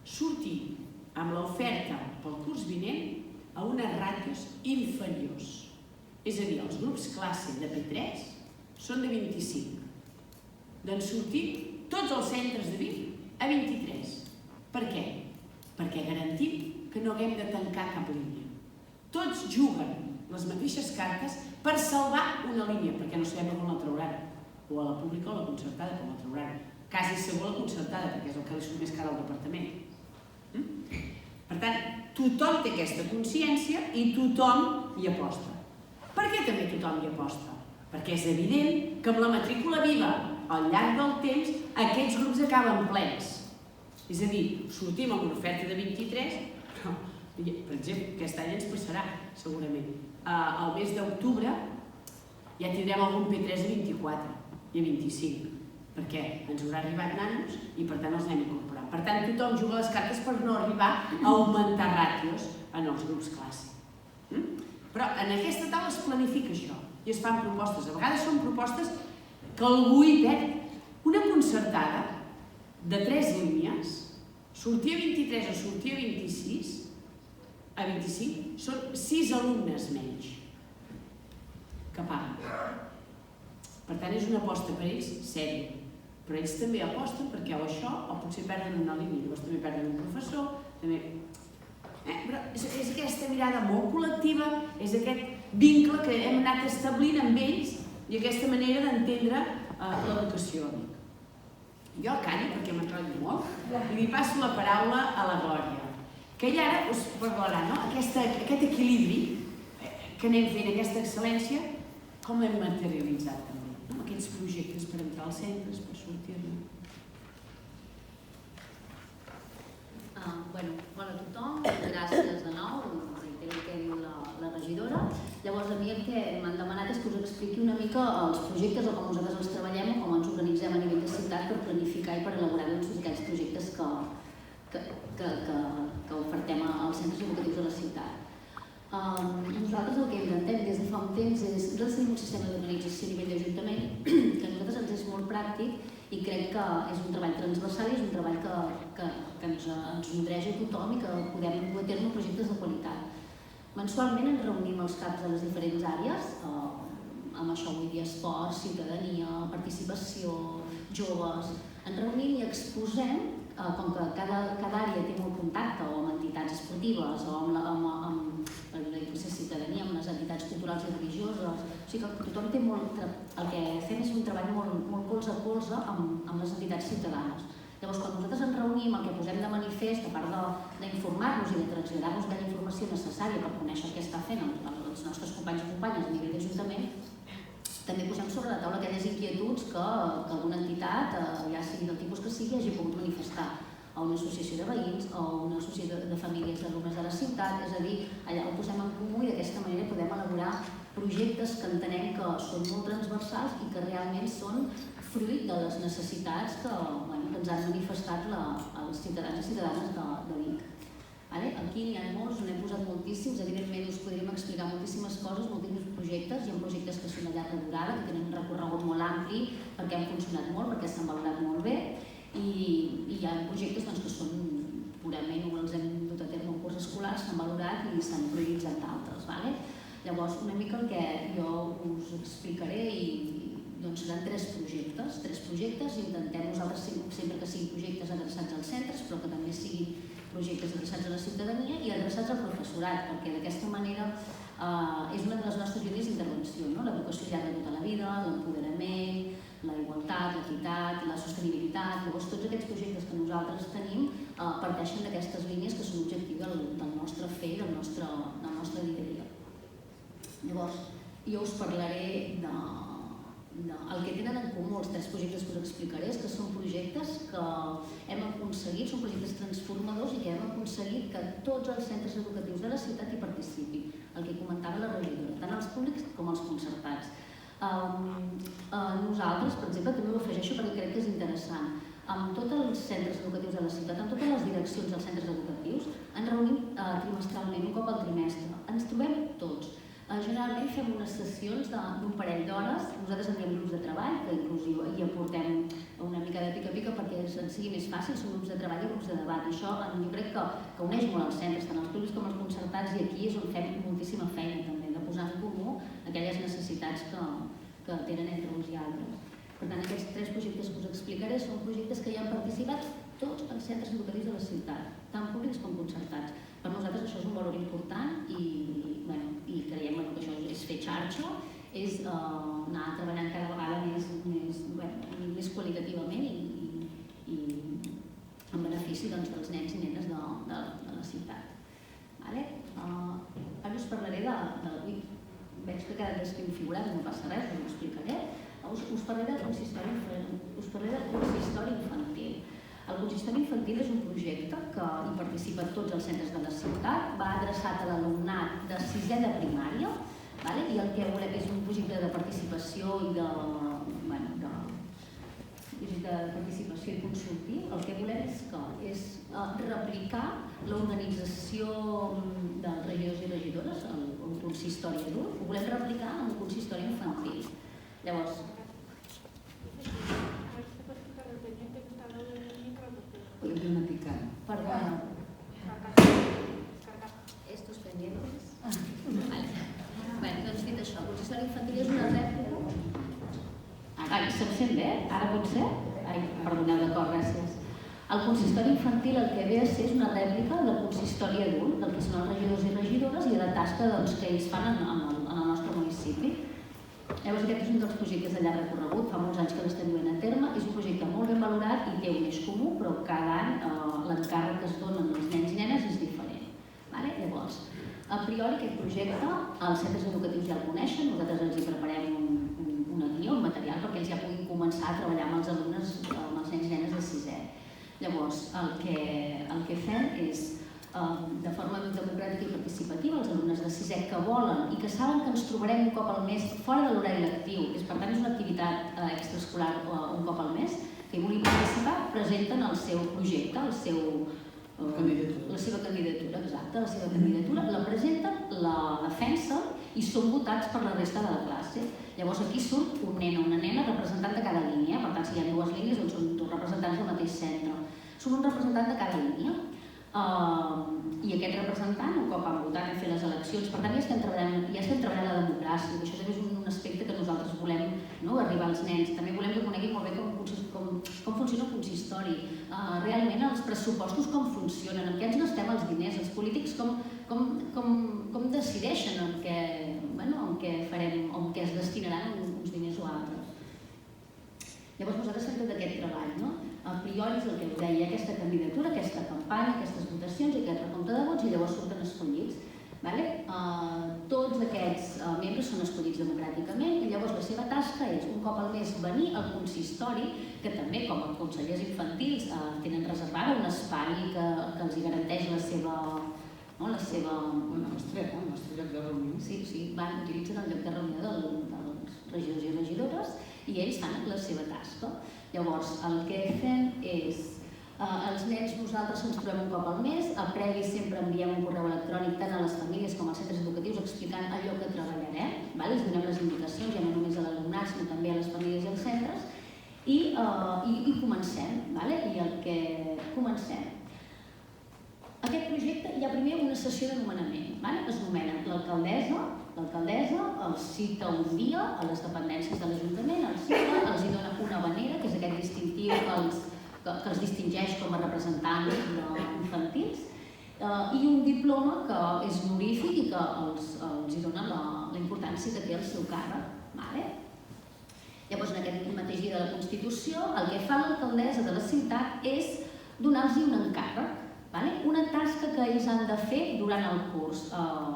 sortir amb l'oferta pel curs vinent a unes ràtios inferiors. És a dir, els grups classe de P3 són de 25. D'en sortir tots els centres de Vic a 23. Per què? Perquè garantim que no haguem de tancar cap línia. Tots juguen les mateixes cartes per salvar una línia, perquè no sabem on la trauran, o a la pública o a la concertada, com la trauran. Quasi segur la concertada, perquè és el que li surt més car al departament. Per tant, tothom té aquesta consciència i tothom hi aposta. Per què també tothom hi aposta? Perquè és evident que amb la matrícula viva al llarg del temps aquests grups acaben plens. És a dir, sortim amb una oferta de 23, però, per exemple, aquest any ens passarà, segurament. Al mes d'octubre ja tindrem algun P3 a 24 i a 25, perquè ens haurà arribat nanos i per tant els anem incorporant. Per tant, tothom juga les cartes per no arribar a augmentar ràtios en els grups classe. Però en aquesta taula es planifica això i es fan propostes. A vegades són propostes que algú hi perd. Una concertada de 3 línies, sortir a 23 o sortir a 26, a 25, són 6 alumnes menys que paguen. Per tant, és una aposta per ells sèria. Però ells també aposten perquè o això o potser perden una línia, llavors també perden un professor, també... Però és aquesta mirada molt col·lectiva, és aquest vincle que hem anat establint amb ells i aquesta manera d'entendre l'educació. Jo callo perquè m'enrotllo molt i li passo la paraula a la Glòria, que ella ara us parlarà, no? Aquest equilibri que anem fent, aquesta excel·lència, com l'hem materialitzat també, no? Aquests projectes per entrar als centres, per sortir-ne.
Bona a tothom, gràcies de nou, reitero el que diu la regidora. Llavors, a mi el que m'han demanat és que us expliqui una mica els projectes o com nosaltres els treballem o com ens organitzem a nivell de ciutat per planificar i per elaborar tots aquells projectes que ofertem als centres educatius de la ciutat. Nosaltres el que intentem des de fa un temps és... Nosaltres tenim un sistema d'organització a nivell d'Ajuntament que a nosaltres ens és molt pràctic i crec que és un treball transversal i és un treball que ens nodreix a tothom i que podem dur a terme projectes de qualitat. Mensualment ens reunim els caps de les diferents àrees, amb això vull dir esport, ciutadania, participació, joves. Ens reunim i exposem, com que cada àrea té molt contacte o amb entitats esportives o amb ciutadania, amb les entitats culturals i religioses, o sigui que tothom té molt... El que fem és un treball molt colze a colze amb les entitats ciutadanes. Llavors, quan nosaltres ens reunim, el que posem de manifest, a part d'informar-nos i de traslladar-nos aquella informació necessària per conèixer el que està fent els nostres companys i companyes a nivell d'Ajuntament, també posem sobre la taula aquelles inquietuds que alguna entitat, ja sigui del tipus que sigui, hagi pogut manifestar a una associació de veïns o a una associació de famílies d'alumnes de la ciutat, és a dir, allà ho posem en comú i d'aquesta manera podem elaborar projectes que entenem que són molt transversals i que realment són fruit de les necessitats que ens han manifestat els ciutadans i ciutadanes de Vic. Aquí n'hi ha molts, n'hem posat moltíssims, evidentment us podríem explicar moltíssimes coses, moltíssims projectes, hi ha projectes que són de llarga durada, que tenen un recorregut molt ampli perquè han funcionat molt, perquè s'han valorat molt bé, i hi ha projectes que són purament, els hem dut a terme un curs escolar, s'han valorat i s'han prioritzat d'altres. Llavors, una mica el que jo us explicaré i seran 3 projectes, intentem nosaltres sempre que siguin projectes adreçats als centres, però que també siguin projectes adreçats a la ciutadania i adreçats al professorat, perquè d'aquesta manera és una de les nostres línies d'intervenció, l'educació llarga de tota la vida, l'empoderament, la igualtat, l'equitat, la sostenibilitat. Llavors, tots aquests projectes que nosaltres tenim parteixen d'aquestes línies que són l'objectiu del nostre fer, del nostre dia a dia. Llavors, jo us parlaré el que tenen en comú els 3 projectes que us explicaré és que són projectes que hem aconseguit, són projectes transformadors i que hem aconseguit que tots els centres educatius de la ciutat hi participin, el que comentava la regidora, tant els públics com els concertats. Nosaltres, per exemple, també ho afegeixo perquè crec que és interessant, amb tots els centres educatius de la ciutat, amb totes les direccions dels centres educatius, ens reunim trimestralment, un cop al trimestre. Ens trobem tots. Generalment fem unes sessions d'un parell d'hores, nosaltres en diem grups de treball, que inclús hi aportem una mica de pica-pica perquè ens sigui més fàcil, són grups de treball i grups de debat. I això jo crec que uneix molt els centres, tant els públics com els concertats, i aquí és on fem moltíssima feina també, de posar en comú aquelles necessitats que tenen entre uns i altres. Per tant, aquests 3 projectes que us explicaré són projectes que hi han participat tots els centres educatius de la ciutat, tant públics com concertats. Per nosaltres això és un valor important i creiem que això és fer xarxa, és anar treballant cada vegada més qualitativament i en benefici dels nens i nenes de la ciutat. Ara us parlaré veig que cada desconfigurat, no passa res, us ho explicaré. Us parlaré del consistori infantil. El consistori infantil és un projecte que hi participen tots els centres de la ciutat, va adreçat a l'alumnat de 6è de primària, i el que volem és un projecte de participació i participació i consultiu. El que volem és replicar l'organització dels regidors i regidores, el consistori adult, ho volem replicar en un consistori infantil. Llavors,
una picada.
perdona. Estos pendientes. Doncs dit això, el consistori infantil és una rèplica. Se'm sent bé? Ara pot ser? Perdoneu, d'acord, gràcies. El consistori infantil el que ve a ser és una rèplica del consistori adult, del que són els regidors i regidores i de la tasca que ells fan en el nostre municipi. Llavors, aquest és un dels projectes de llarg recorregut, fa molts anys que l'estem duent a terme, és un projecte molt ben valorat i té un eix comú, però cada any l'encàrrec que es donen als nens i nenes és diferent. Llavors, a priori aquest projecte els centres educatius ja el coneixen, nosaltres els hi preparem una guia, un material, perquè ells ja puguin començar a treballar amb els alumnes, amb els nens i nenes de 6è. Llavors, el que fem és, de forma democràtica i participativa, els alumnes de 6è que volen i que saben que ens trobarem un cop al mes fora de l'horari lectiu, per tant és una activitat extraescolar un cop al mes, que hi vulguin participar, presenten el seu projecte, la seva candidatura, exacte, la seva candidatura, la presenten, la defensen i són votats per la resta de la classe. Llavors aquí surt un nen o una nena representant de cada línia, per tant si hi ha 2 línies doncs són 2 representants del mateix centre. Surt un representant de cada línia. I aquest representant, un cop han votat i fet les eleccions, per tant ja estem treballant la democràcia, i això també és un aspecte que nosaltres volem arribar als nens. També volem que coneguin molt bé com funciona el consistori, realment els pressupostos com funcionen, en què ens gastem els diners, els polítics com decideixen en què farem, en què es destinaran uns diners o altres. Llavors nosaltres fem tot aquest treball, a priori és el que us deia, aquesta candidatura, aquesta campanya, aquestes votacions i aquest recompte de vots i llavors surten escollits. Tots aquests membres són escollits democràticament i llavors la seva tasca és un cop al mes venir al consistori, que també com a consellers infantils tenen reservat un espai que els garanteix el nostre
lloc de reunió.
Sí, utilitzen el lloc de reunió dels regidors i regidores i ells fan la seva tasca. Llavors, el que fem és, els nens nosaltres ens trobem un cop al mes, a previ sempre enviem un correu electrònic tant a les famílies com als centres educatius explicant allò que treballarem, els donem les indicacions, ja no només a l'alumnat, sinó també a les famílies i als centres, i comencem, i el que comencem. Aquest projecte hi ha primer una sessió de nomenament, es nomenen l'alcaldessa, els cita un dia a les dependències de l'Ajuntament, els cita, els hi dona una bandera, que és aquest distintiu que els distingeix com a representants infantils, i un diploma que és honorífic i que els hi dona la importància que té el seu càrrec. Llavors, en aquest mateix dia de la Constitució, el que fa l'alcaldessa de la ciutat és donar-los un encàrrec, una tasca que ells han de fer durant el curs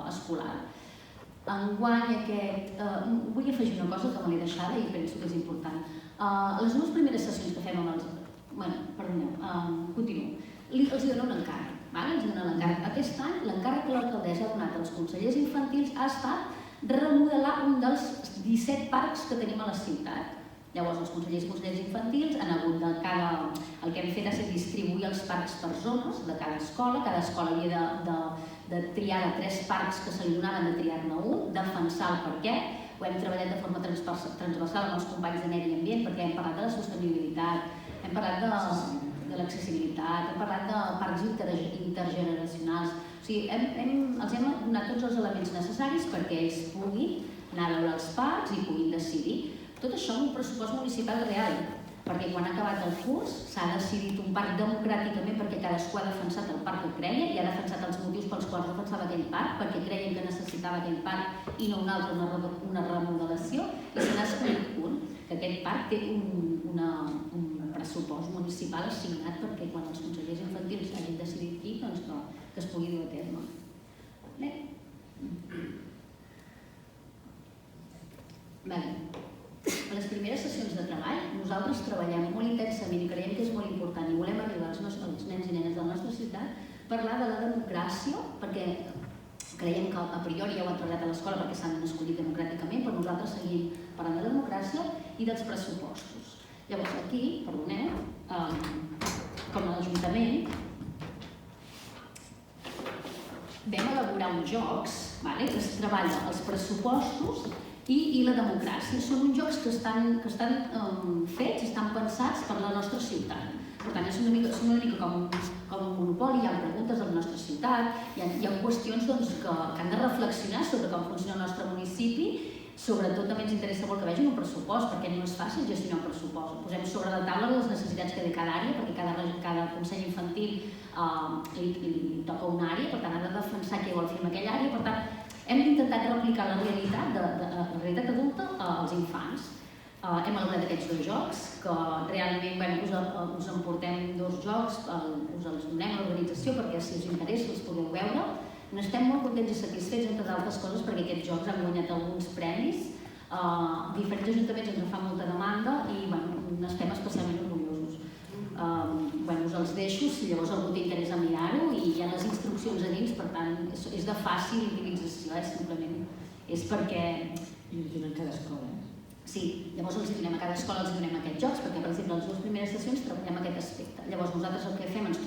escolar. Enguany vull afegir una cosa que me l'he deixada i penso que és important. Les dues primeres sessions que fem amb els... Continuo. Els dono un encàrrec. Els dono l'encàrrec. Aquest any, l'encàrrec que l'alcaldessa ha donat als consellers infantils ha estat remodelar un dels 17 parcs que tenim a la ciutat. Llavors, els consellers i conselleres infantils han hagut el que hem fet ha estat distribuir els parcs per zones de cada escola. Cada escola havia de triar de 3 parcs que se li donaven, de triar-ne un, defensar el per què. Ho hem treballat de forma transversal amb els companys de Medi Ambient perquè hem parlat de la sostenibilitat, hem parlat de l'accessibilitat, hem parlat de parcs intergeneracionals. O sigui, els hem donat tots els elements necessaris perquè ells puguin anar a veure els parcs i puguin decidir. Tot això amb un pressupost municipal real, perquè quan ha acabat el curs s'ha decidit un parc democràticament perquè cadascú ha defensat el parc que creia i ha defensat els motius pels quals defensava aquell parc, perquè creien que necessitava aquell parc i no un altre, una remodelació, i se n'ha escollit un, que aquest parc té un pressupost municipal assignat perquè quan els consellers infantils hagin decidit aquí, doncs que es pugui dur a terme. A les primeres sessions de treball nosaltres treballem molt intensament i creiem que és molt important i volem arribar als nens i nenes de la nostra ciutat a parlar de la democràcia, perquè creiem que a priori ja ho han treballat a l'escola perquè s'han escollit democràticament, però nosaltres seguim parlant de democràcia i dels pressupostos. Llavors aquí, perdoneu, com a l'Ajuntament vam elaborar uns jocs que es treballa els pressupostos i la democràcia. Són uns jocs que estan fets, estan pensats per la nostra ciutat. Per tant, són una mica com un monopoli, hi ha preguntes de la nostra ciutat, hi ha qüestions que han de reflexionar sobre com funciona el nostre municipi. Sobretot també ens interessa molt que vegin un pressupost, perquè no és fàcil gestionar un pressupost. Posem sobre la taula les necessitats que té cada àrea, perquè cada consell infantil li toca una àrea, per tant ha de defensar què vol fer en aquella àrea. Per tant, hem intentat replicar la realitat adulta als infants. Hem elaborat aquests 2 jocs, que realment us en portem 2 jocs, us els donem a l'organització perquè si us interessa els podeu veure. N'estem molt contents i satisfets, entre d'altres coses, perquè aquests jocs han guanyat alguns premis. Diferents ajuntaments ens en fan molta demanda i n'estem especialment orgullosos. Us els deixo, si llavors algú té interès a mirar-ho, i hi ha les instruccions a dins, per tant, és de fàcil utilització, simplement. És perquè...
I us donen cada escola,
Sí, llavors els donem a cada escola aquests jocs, perquè, per exemple, les 2 primeres sessions treballem aquest aspecte. Llavors nosaltres el que fem, ens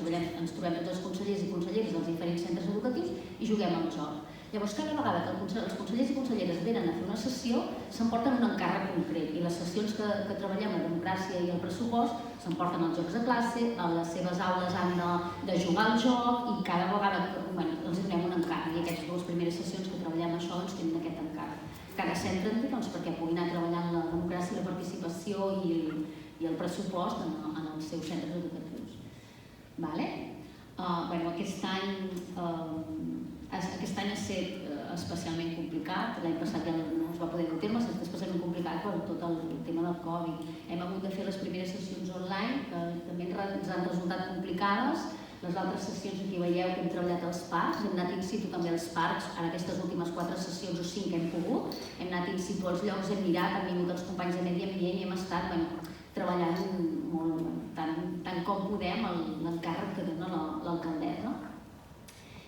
trobem tots els consellers i conselleres dels diferents centres educatius i juguem al joc. Llavors, cada vegada que els consellers i conselleres venen a fer una sessió, s'emporten un encàrrec concret, i les sessions que treballem, la democràcia i el pressupost, s'emporten els jocs a classe, a les seves aules han de jugar al joc, i cada vegada els donem un encàrrec, i aquestes 2 primeres sessions que treballem això tenen aquest encàrrec. Cada centre perquè pugui anar treballant la democràcia, la participació i el pressupost en els seus centres educatius. Aquest any ha estat especialment complicat, l'any passat ja no es va poder dur a terme, ha estat especialment complicat per tot el tema del Covid. Hem hagut de fer les primeres sessions online, que també ens han resultat complicades. Les altres sessions aquí veieu que hem treballat als parcs, hem anat in situ també als parcs, en aquestes últimes 4 sessions o 5 que hem pogut, hem anat in situ als llocs, hem mirat, han vingut els companys de Medi Ambient i hem estat treballant molt, tant com podem, l'encàrrec que dona l'alcaldessa.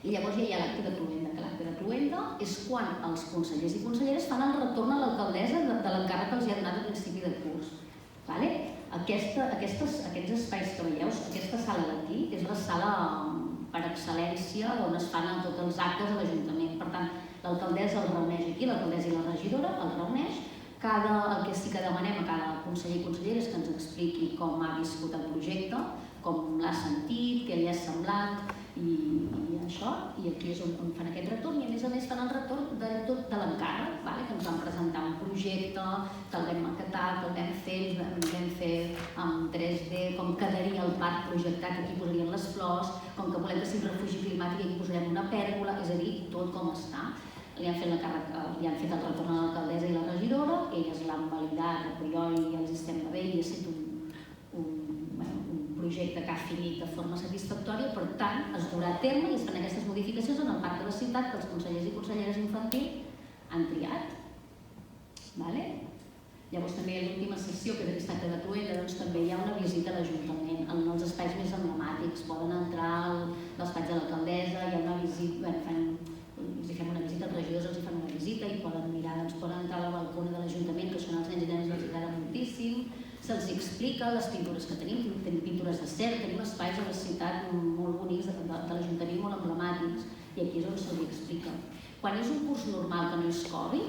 I llavors ja hi ha l'acte de cloenda, que l'acte de cloenda és quan els consellers i conselleres fan el retorn a l'alcaldessa de l'encàrrec que els ha donat a principi de curs. Aquests espais que veieu, aquesta sala d'aquí, és la sala per excel·lència on es fan tots els actes de l'Ajuntament. Per tant, l'alcaldessa el reuneix aquí, l'alcaldessa i la regidora el reuneix. El que sí que demanem a cada conseller i consellera és que ens expliqui com ha viscut el projecte, com l'ha sentit, què li ha semblat i això. I aquí és on fan aquest retorn i a més fan el retorn de tot de l'encàrrec que ens van presentar. temps vam fer en 3D com quedaria el parc projectat, aquí posarien les flors, com que volem que sigui un refugi climàtic aquí posarem una pèrgola, és a dir, tot com està. Li han fet el retorn a l'alcaldessa i la regidora, elles l'han validat a priori i els estem bé i ha estat un projecte que ha finit de forma satisfactòria, per tant es durà a terme i es fan aquestes modificacions en el parc de la ciutat que els consellers i conselleres infantil han triat. Llavors també a l'última sessió, que és aquesta que de Cluella, també hi ha una visita a l'Ajuntament, en els espais més emblemàtics, poden entrar a l'espai de l'alcaldessa, hi ha una visita, els fem una visita, els regidors els fan una visita i poden mirar, poden entrar a la balcona de l'Ajuntament, que són els nens i nenes, els agrada moltíssim, se'ls explica les pintures que tenim pintures de cera, tenim espais a la ciutat molt bonics de l'Ajuntament, molt emblemàtics, i aquí és on se'ls explica. Quan és un curs normal que no és Covid,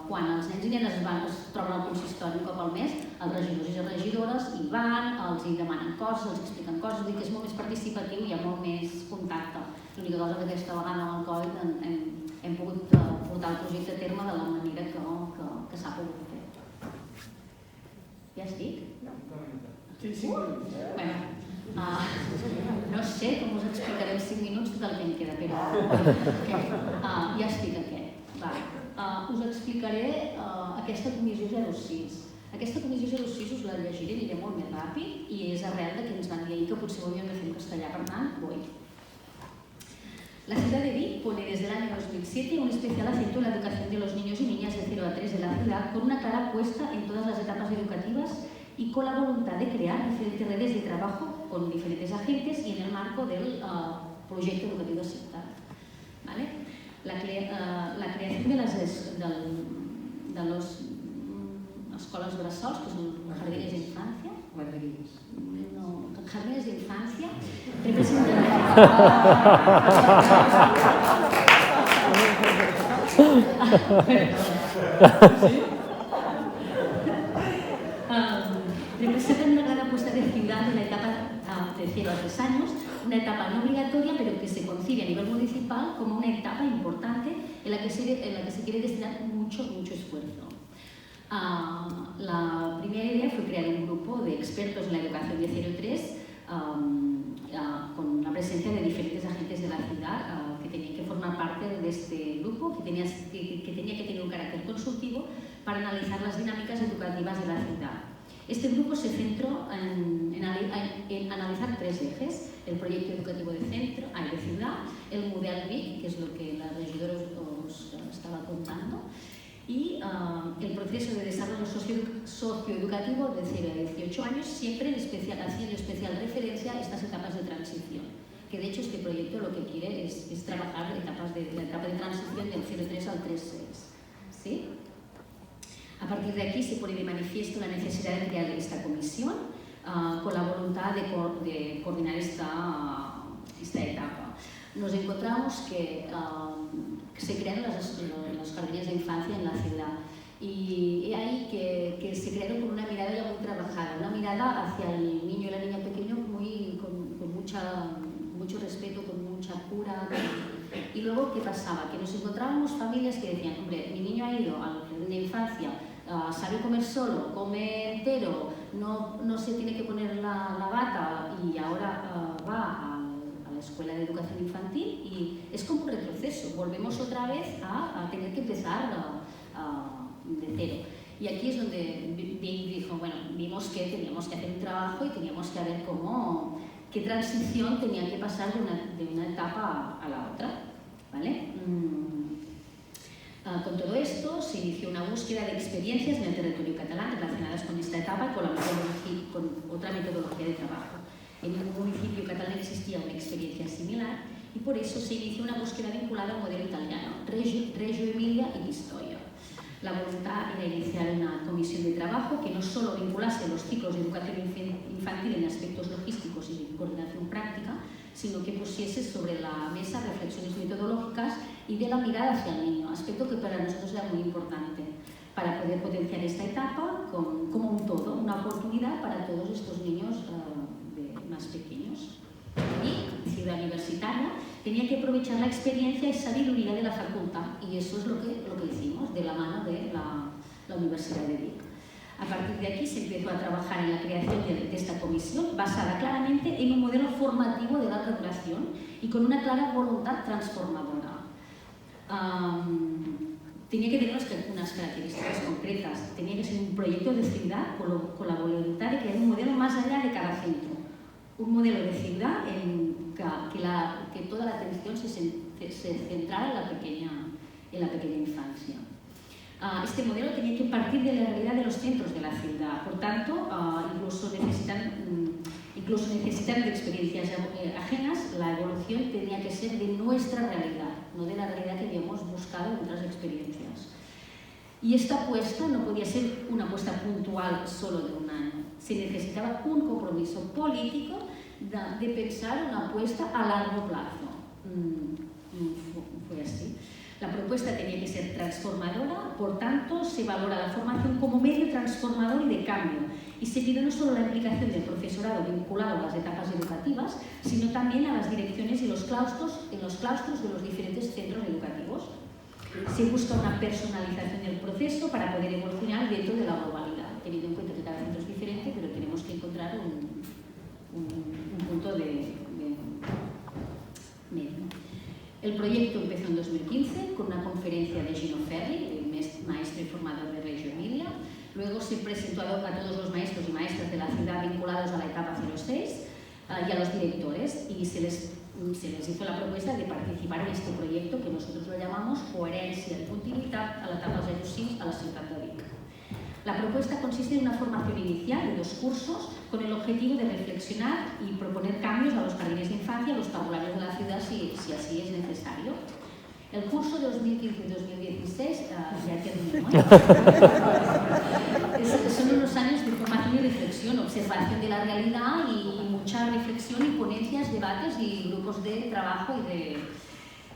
quan els nens i nenes es troben al consistori un cop al mes, els regidors i les regidores hi van, els hi demanen coses, els expliquen coses, vull dir que és molt més participatiu i hi ha molt més contacte. L'única cosa que aquesta vegada amb el Covid hem pogut portar el projecte a terme de la manera que s'ha pogut fer. Ja estic?
Sí.
No sé com us explicaré en 5 minuts tot el que em queda, però ja estic aquí. Us explicaré aquesta comissió 06. Aquesta comissió 06 us la llegiré, aniré molt més ràpid i és arrel que ens van dir ahir que potser ho havíem de fer en castellà, per tant, voy. La ciudad de Vic pone desde el año 2007 un especial acento en la educación de los niños y niñas de 0 a 3 de la ciudad con una clara apuesta en todas las etapas educativas y con la voluntad de crear diferentes redes de trabajo con diferentes agentes y en el marco del proyecto educativo de ciutat. La creación de las escoles bressols, que son jardines de infancia, jardines de infancia, representan una gran apuesta de ciudad en la etapa de 0 a 3 años, una etapa no obligatoria pero que se concibe a nivel municipal como una etapa importante en la que se quiere destinar mucho esfuerzo. La primera idea fue crear un grupo de expertos en la educación de 0 a 3 con la presencia de diferentes agentes de la ciudad que tenían que formar parte de este grupo, que tenía que tener un carácter consultivo para analizar las dinámicas educativas de la ciudad. Este grupo se centró en analizar 3 ejes: el proyecto educativo de ciudad, el Model Vic, que es lo que la regidora os estaba contando, y el proceso de desarrollo socioeducativo de 0 a 18 años, siempre haciendo especial referencia a estas etapas de transición. Que de hecho este proyecto lo que quiere es trabajar la etapa de transición del 0,3 al 3,6. ¿Sí? A partir de aquí se pone de manifiesto la necesidad de crear esta comisión con la voluntad de coordinar esta etapa. Nos encontramos que se crean los jardines de infancia en la ciudad y ahí que se crearon con una mirada ya muy trabajada, una mirada hacia el niño y la niña pequeño con mucho respeto, con mucha cura. Y luego, ¿qué pasaba? Que nos encontrábamos familias que decían: hombre, mi niño ha ido al jardín de infancia, sabe comer solo, come entero, no se tiene que poner la bata y ahora va a la escuela de educación infantil y es como un retroceso, volvemos otra vez a tener que empezar de cero. Y aquí es donde dijo, bueno, vimos que teníamos que hacer un trabajo y teníamos que ver qué transición tenía que pasar de una etapa a la otra, ¿vale? Con todo esto se inició una búsqueda de experiencias en el territorio catalán relacionadas con esta etapa y con otra metodología de trabajo. En ningún municipio catalán existía una experiencia similar y por eso se inició una búsqueda vinculada al modelo italiano, Reggio Emilia y Pistoia. La voluntad era iniciar una comisión de trabajo que no solo vinculase los ciclos de educación infantil en aspectos logísticos y de coordinación práctica, sino que pusiese sobre la mesa reflexiones metodológicas y de la mirada hacia el niño, aspecto que para nosotros era muy importante, para poder potenciar esta etapa como un todo, una oportunidad para todos estos niños más pequeños. Y Ciudad Universitaria tenía que aprovechar la experiencia y sabiduría de la facultad y eso es lo que hicimos de la mano de la Universidad de Vic. A partir de aquí se empezó a trabajar en la creación de esta comisión, basada claramente en un modelo formativo de larga duración y con una clara voluntad transformadora. Tenía que tener unas características concretas, tenía que ser un proyecto de ciudad con la voluntad de crear un modelo más allá de cada centro. Un modelo de ciudad en que toda la atención se centrara en la pequeña infancia. Este modelo tenía que partir de la realidad de los centros de la ciudad, por tanto, incluso necesitan de experiencias ajenas, la evolución tenía que ser de nuestra realidad, no de la realidad que habíamos buscado en otras experiencias. Y esta apuesta no podía ser una apuesta puntual solo de un año, se necesitaba un compromiso político de pensar una apuesta a largo plazo. Fue así. La propuesta tenía que ser transformadora, por tanto, se valora la formación como medio transformador y de cambio. Y se pide no solo la implicación del profesorado vinculado a las etapas educativas, sino también a las direcciones y en los claustros de los diferentes centros educativos. Se busca una personalización del proceso para poder evolucionar dentro de la globalidad, teniendo en cuenta que cada centro es diferente, pero tenemos que encontrar un punto de medio. El proyecto empezó en 2015 con una conferencia de Gino Ferri, el maestro y formador de Reggio Emilia. Luego se presentó a todos los maestros y maestras de la ciudad vinculados a la etapa 06 y a los directores, y se les hizo la propuesta de participar en este proyecto que nosotros lo llamamos Coherencia y Continuïtat a la etapa 06 a la ciutat de Vic. La propuesta consiste en una formación inicial de 2 cursos con el objetivo de reflexionar y proponer cambios a los jardines de infancia, a los tabularios de la ciudad si así es necesario. El curso de 2015-2016 ya terminó. Son unos años de formación y reflexión, observación de la realidad y mucha reflexión y ponencias, debates y grupos de trabajo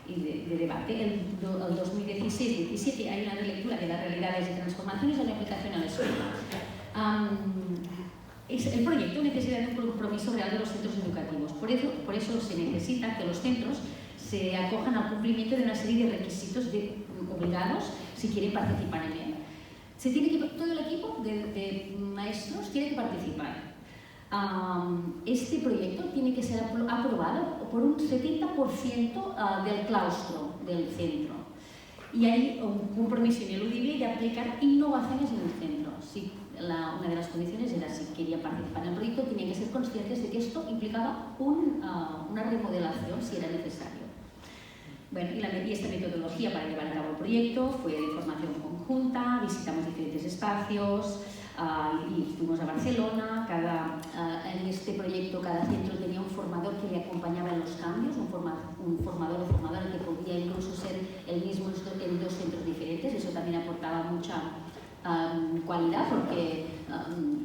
y de debate. El 2016-17 hay una relectura de las realidades y transformaciones de la aplicación a la escuela. El proyecto necesita de un compromiso real de los centros educativos. Por eso se necesita que los centros se acojan al cumplimiento de una serie de requisitos obligados si quieren participar en él. Todo el equipo de maestros tiene que participar. Este proyecto tiene que ser aprobado por un 70% del claustro del centro. Y hay un compromiso ineludible de aplicar innovaciones en el centro. Una de las condiciones era si quería participar en el proyecto, tenían que ser conscientes de que esto implicaba una remodelación si era necesario. Bueno, y esta metodología para llevar a cabo el proyecto fue de formación conjunta, visitamos diferentes espacios y fuimos a Barcelona. En este proyecto cada centro tenía un formador que le acompañaba en los cambios, un formador o formadora que podía incluso ser el mismo en 2 centros diferentes. Eso también aportaba mucha cualidad porque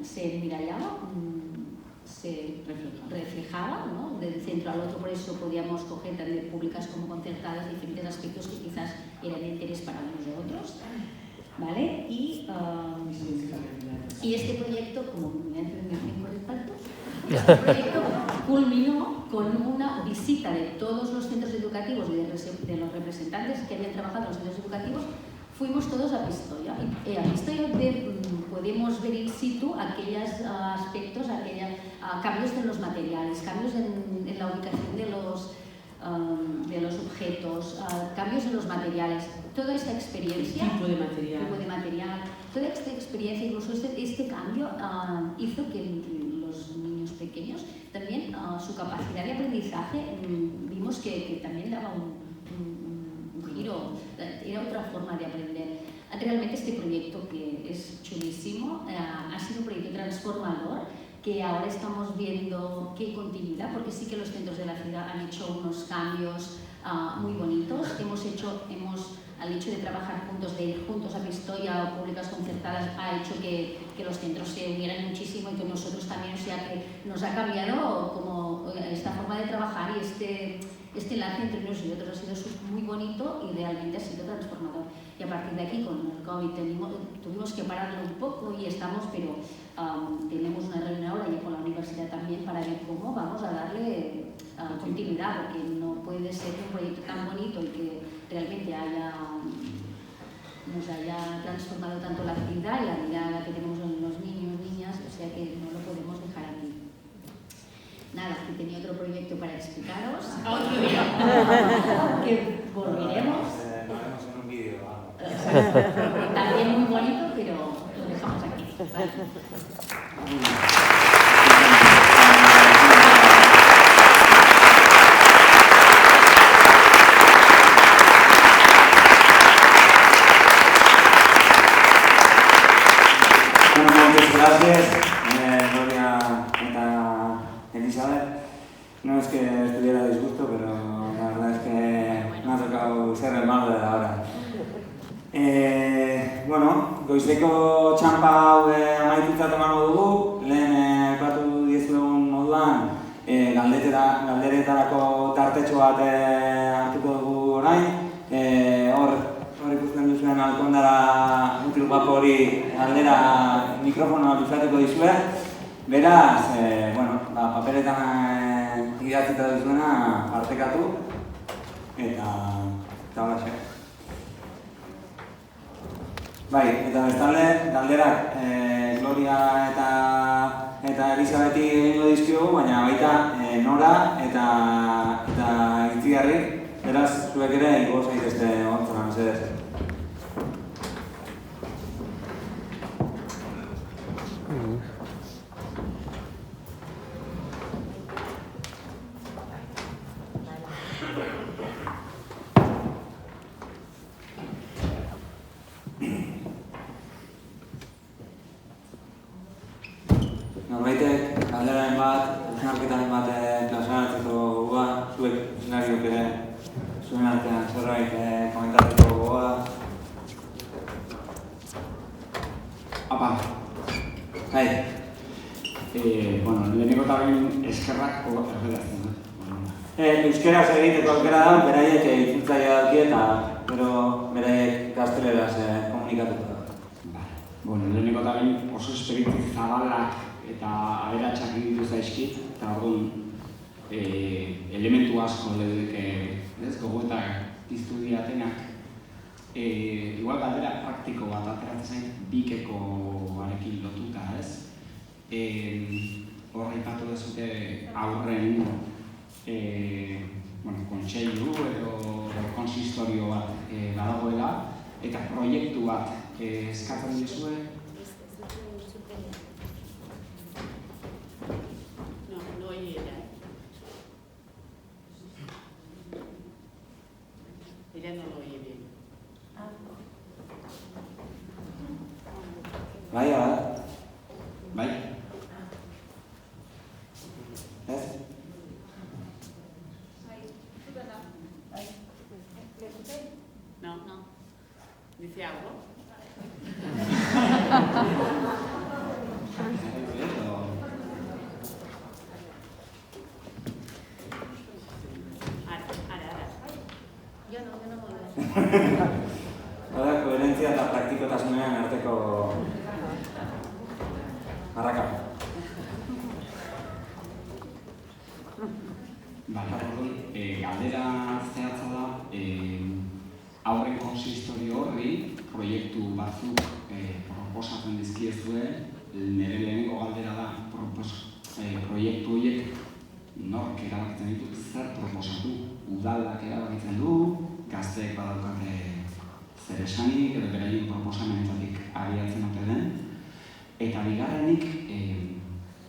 se mirallaba, se reflejaba, ¿no?, del centro al otro. Por eso podíamos coger tanto de públicas como concertadas diferentes aspectos que quizás eran de interés para unos y otros, ¿vale? Y este proyecto, como me este proyecto culminó con una visita de todos los centros educativos y de los representantes que habían trabajado en los centros educativos. Fuimos todos a Pistoia. A Pistoia podemos ver in situ aquellos aspectos, cambios en los materiales, cambios en la ubicación de los objetos, cambios en los materiales. Toda esta experiencia,
tipo de material,
toda esta experiencia, incluso este cambio hizo que los niños pequeños también su capacidad de aprendizaje vimos que también daba un giro, era otra forma de aprender. Realmente este proyecto, que es chulísimo, ha sido un proyecto transformador que ahora estamos viendo qué continuidad, porque sí que los centros de la ciudad han hecho unos cambios muy bonitos. El hecho de trabajar juntos, de ir juntos a Pistoia o públicas concertadas, ha hecho que los centros se unieran muchísimo y que nosotros también, o sea que nos ha cambiado como esta forma de trabajar y este enlace entre unos y otros ha sido muy bonito y realmente ha sido transformador. Y a partir de aquí, con el COVID, tuvimos que pararlo un poco y pero tenemos una reunión ahora ya con la universidad también para ver cómo vamos a darle continuidad, porque no puede ser un proyecto tan bonito y que realmente haya nos haya transformado tanto la actividad y la mirada que tenemos en los niños, niñas, o sea que no lo podemos dejar aquí. Nada, que tenía otro proyecto para explicaros.
Otro día.
Que volveremos.
Lo haremos en un vídeo.
También muy bonito, pero lo dejamos aquí.
Muchas gracias, Gloria eta Elizabeth. No es que estuviera a disgusto, pero la verdad es que me ha tocado ser el malo de la hora. Goizeko txampa hau amaitutzat emango dugu, lehen aipatu diezuegun moduan galderetarako tartetxo bat hartuko dugu orain. Hor ikusten duzuen alkondara mutil guapo hori galdera mikrofonoa luzatuko dizue. Beraz, paperetan idatzita duzuena partekatu eta holaxe. Bai, eta bestalde, galderak Gloria eta Elizabeti egingo dizkiogu, baina baita Nora eta Itziarri, beraz, zuek ere igo zaitezte ontzona, mesedez. Norbaitek galderaren bat, hausnarketaren bat plazaratzeko gogoa, zuek eszenariok ere zuen artean zerbait komentatzeko gogoa.
Apa.
Bai.
Lehenengo eta behin eskerrak erredazten.
Euskeraz egiteko aukera da, beraiek itzultzailea dauki eta gero beraiek gazteleraz komunikatuko da.
Lehenengo eta behin oso esperientzi zabalak eta aberatsak egitu zaizkit, eta orduan elementu asko leudeke gogoetak piztu diatenak. Igual galdera praktiko bat ateratzen zait bikeko-arekin lotuta, ez? Horra ipatu dezute aurren kontseilu edo konsistorio bat badagoela eta proiektu bat eskatzen dizue.
No oye ella. Ella no lo oye bien.
Bai,
Bai?
ez?
No. ¿Dice algo? Ara.
Yo no.
Hora, koherentzia eta praktikotasunean arteko harraka.
Galdera zehatza da, aurren konsistorio horri proiektu batzuk proposatzen dizkiezue. Nire lehenengo galdera da proiektu horiek nork erabakitzen ditu, zer proposatu. Udalak erabakitzen du, gazteek badaukate zer esanik edo beraien proposamenetatik abiatzen ote den. Eta bigarrenik,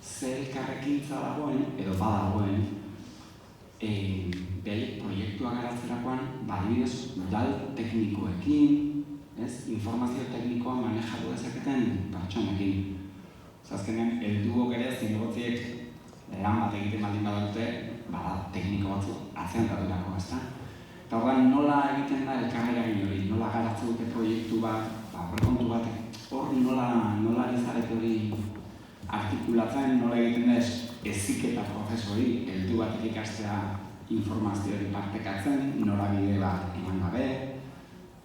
zer elkarrekintza dagoen edo badagoen proiektua garatzerakoan adibidez udal teknikoekin, informazio teknikoa manejatu dezaketen pertsonekin. Azkenean, helduok ere zinegotziek lan bat egiten baldin badute, tekniko batzu atzean daudelako, ezta? Eta horrean nola egiten da elkarreragin hori, nola garatzen dute proiektu bat, aurrekontu bat, hor nola izarete hori artikulatzen, nola egiten da heziketa prozesu hori, heldu bat ikastea informazio hori partekatzen, nola bide bat eman gabe,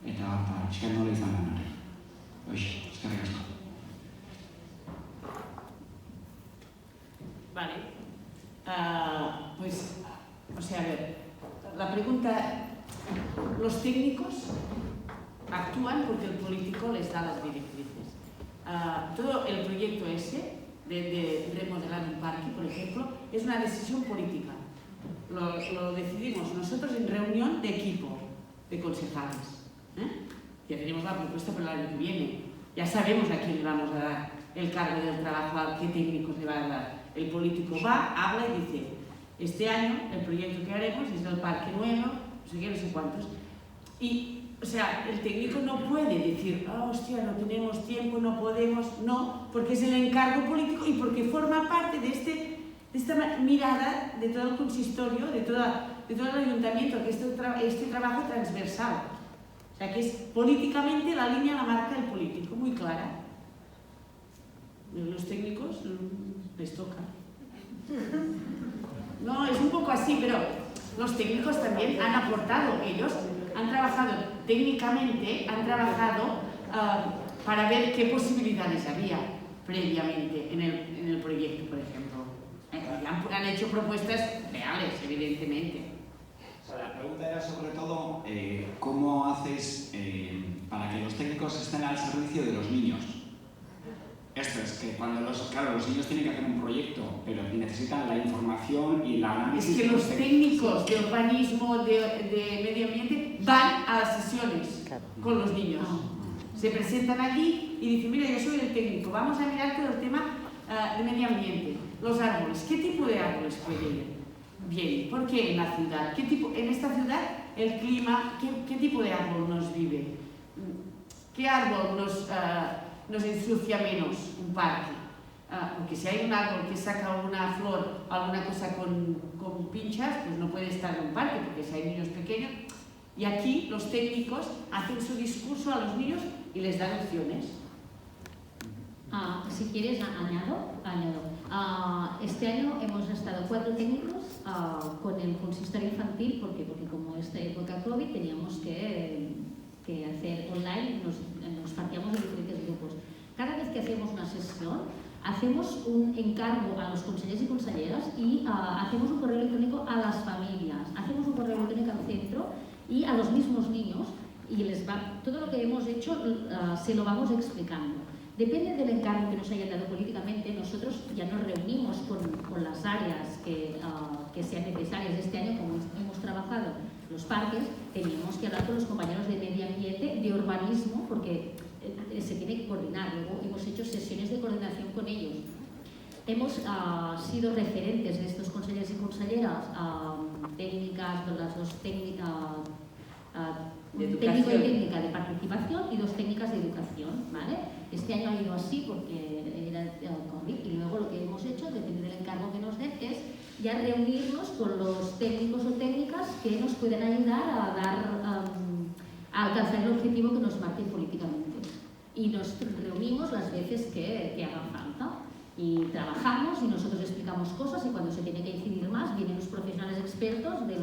eta txikan nola izan den hori. Hoxe, eskerrik asko.
Vale. A ver, la pregunta, ¿los técnicos
actúan porque el político les da las directrices. Todo el proyecto ese de remodelar un parque, por ejemplo, es una decisión política. Lo decidimos nosotros en reunión de equipo de concejales. Ya tenemos la propuesta para el año que viene. Ya sabemos a quién le vamos a dar el cargo del trabajo, a qué técnicos le va a dar. El político va, habla y dice: este año el proyecto que haremos es el parque nuevo, no sé qué, no sé cuántos. Y, o sea, el técnico no puede decir: hostia, no tenemos tiempo, no podemos, no, porque es el encargo político y porque forma parte de esta mirada de todo el consistorio, de todo el ayuntamiento, que este trabajo transversal. O sea, que es políticamente la línea la marca el político, muy clara. Los técnicos les toca. No, es un poco así, pero los técnicos también han aportado, ellos han trabajado técnicamente, han trabajado para ver qué posibilidades había previamente en el proyecto, por ejemplo. Han hecho propuestas reales, evidentemente.
O sea, la pregunta era sobre todo cómo haces para que los técnicos estén al servicio de los niños. Esto es que cuando los niños tienen que hacer un proyecto, pero necesitan la información y la análisis.
Es que los técnicos de urbanismo, de medio ambiente, van a las sesiones con los niños. Se presentan allí y dicen: mira, yo soy el técnico, vamos a mirar todo el tema de medio ambiente, los árboles, ¿qué tipo de árboles puede ir bien? ¿Por qué en la ciudad? En esta ciudad el clima, ¿qué tipo de árbol nos vive? ¿Qué árbol nos ensucia menos un parque? Porque si hay un árbol que saca una flor, alguna cosa con pinchas, pues no puede estar en un parque, porque si hay niños pequeños. Y aquí los técnicos hacen su discurso a los niños y les dan opciones.
Si quieres, añado. Este año hemos estado 4 técnicos con el consistorio infantil, porque como esta época COVID teníamos que hacer online, nos partíamos en diferentes grupos. Cada vez que hacemos una sesión, hacemos un encargo a los consellers y conselleras y hacemos un correo electrónico a las familias, hacemos un correo electrónico al centro y a los mismos niños, y todo lo que hemos hecho se lo vamos explicando. Depende del encargo que nos hayan dado políticamente, nosotros ya nos reunimos con las áreas que sean necesarias. Este año, como hemos trabajado los parques, teníamos que hablar con los compañeros de medio ambiente, de urbanismo, porque se tiene que coordinar. Luego hemos hecho sesiones de coordinación con ellos. Hemos sido referentes de estos consellers y conselleras, técnicas, las dos técnicas, técnico y técnica de participación y 2 técnicas de educación, ¿vale? Este año ha ido así porque era el COVID, y luego lo que hemos hecho, depende del encargo que nos den, es ya reunirnos con los técnicos o técnicas que nos pueden ayudar a alcanzar el objetivo que nos marquen políticamente. Y nos reunimos las veces que haga falta. Y trabajamos y nosotros explicamos cosas, y cuando se tiene que incidir más, vienen los profesionales expertos de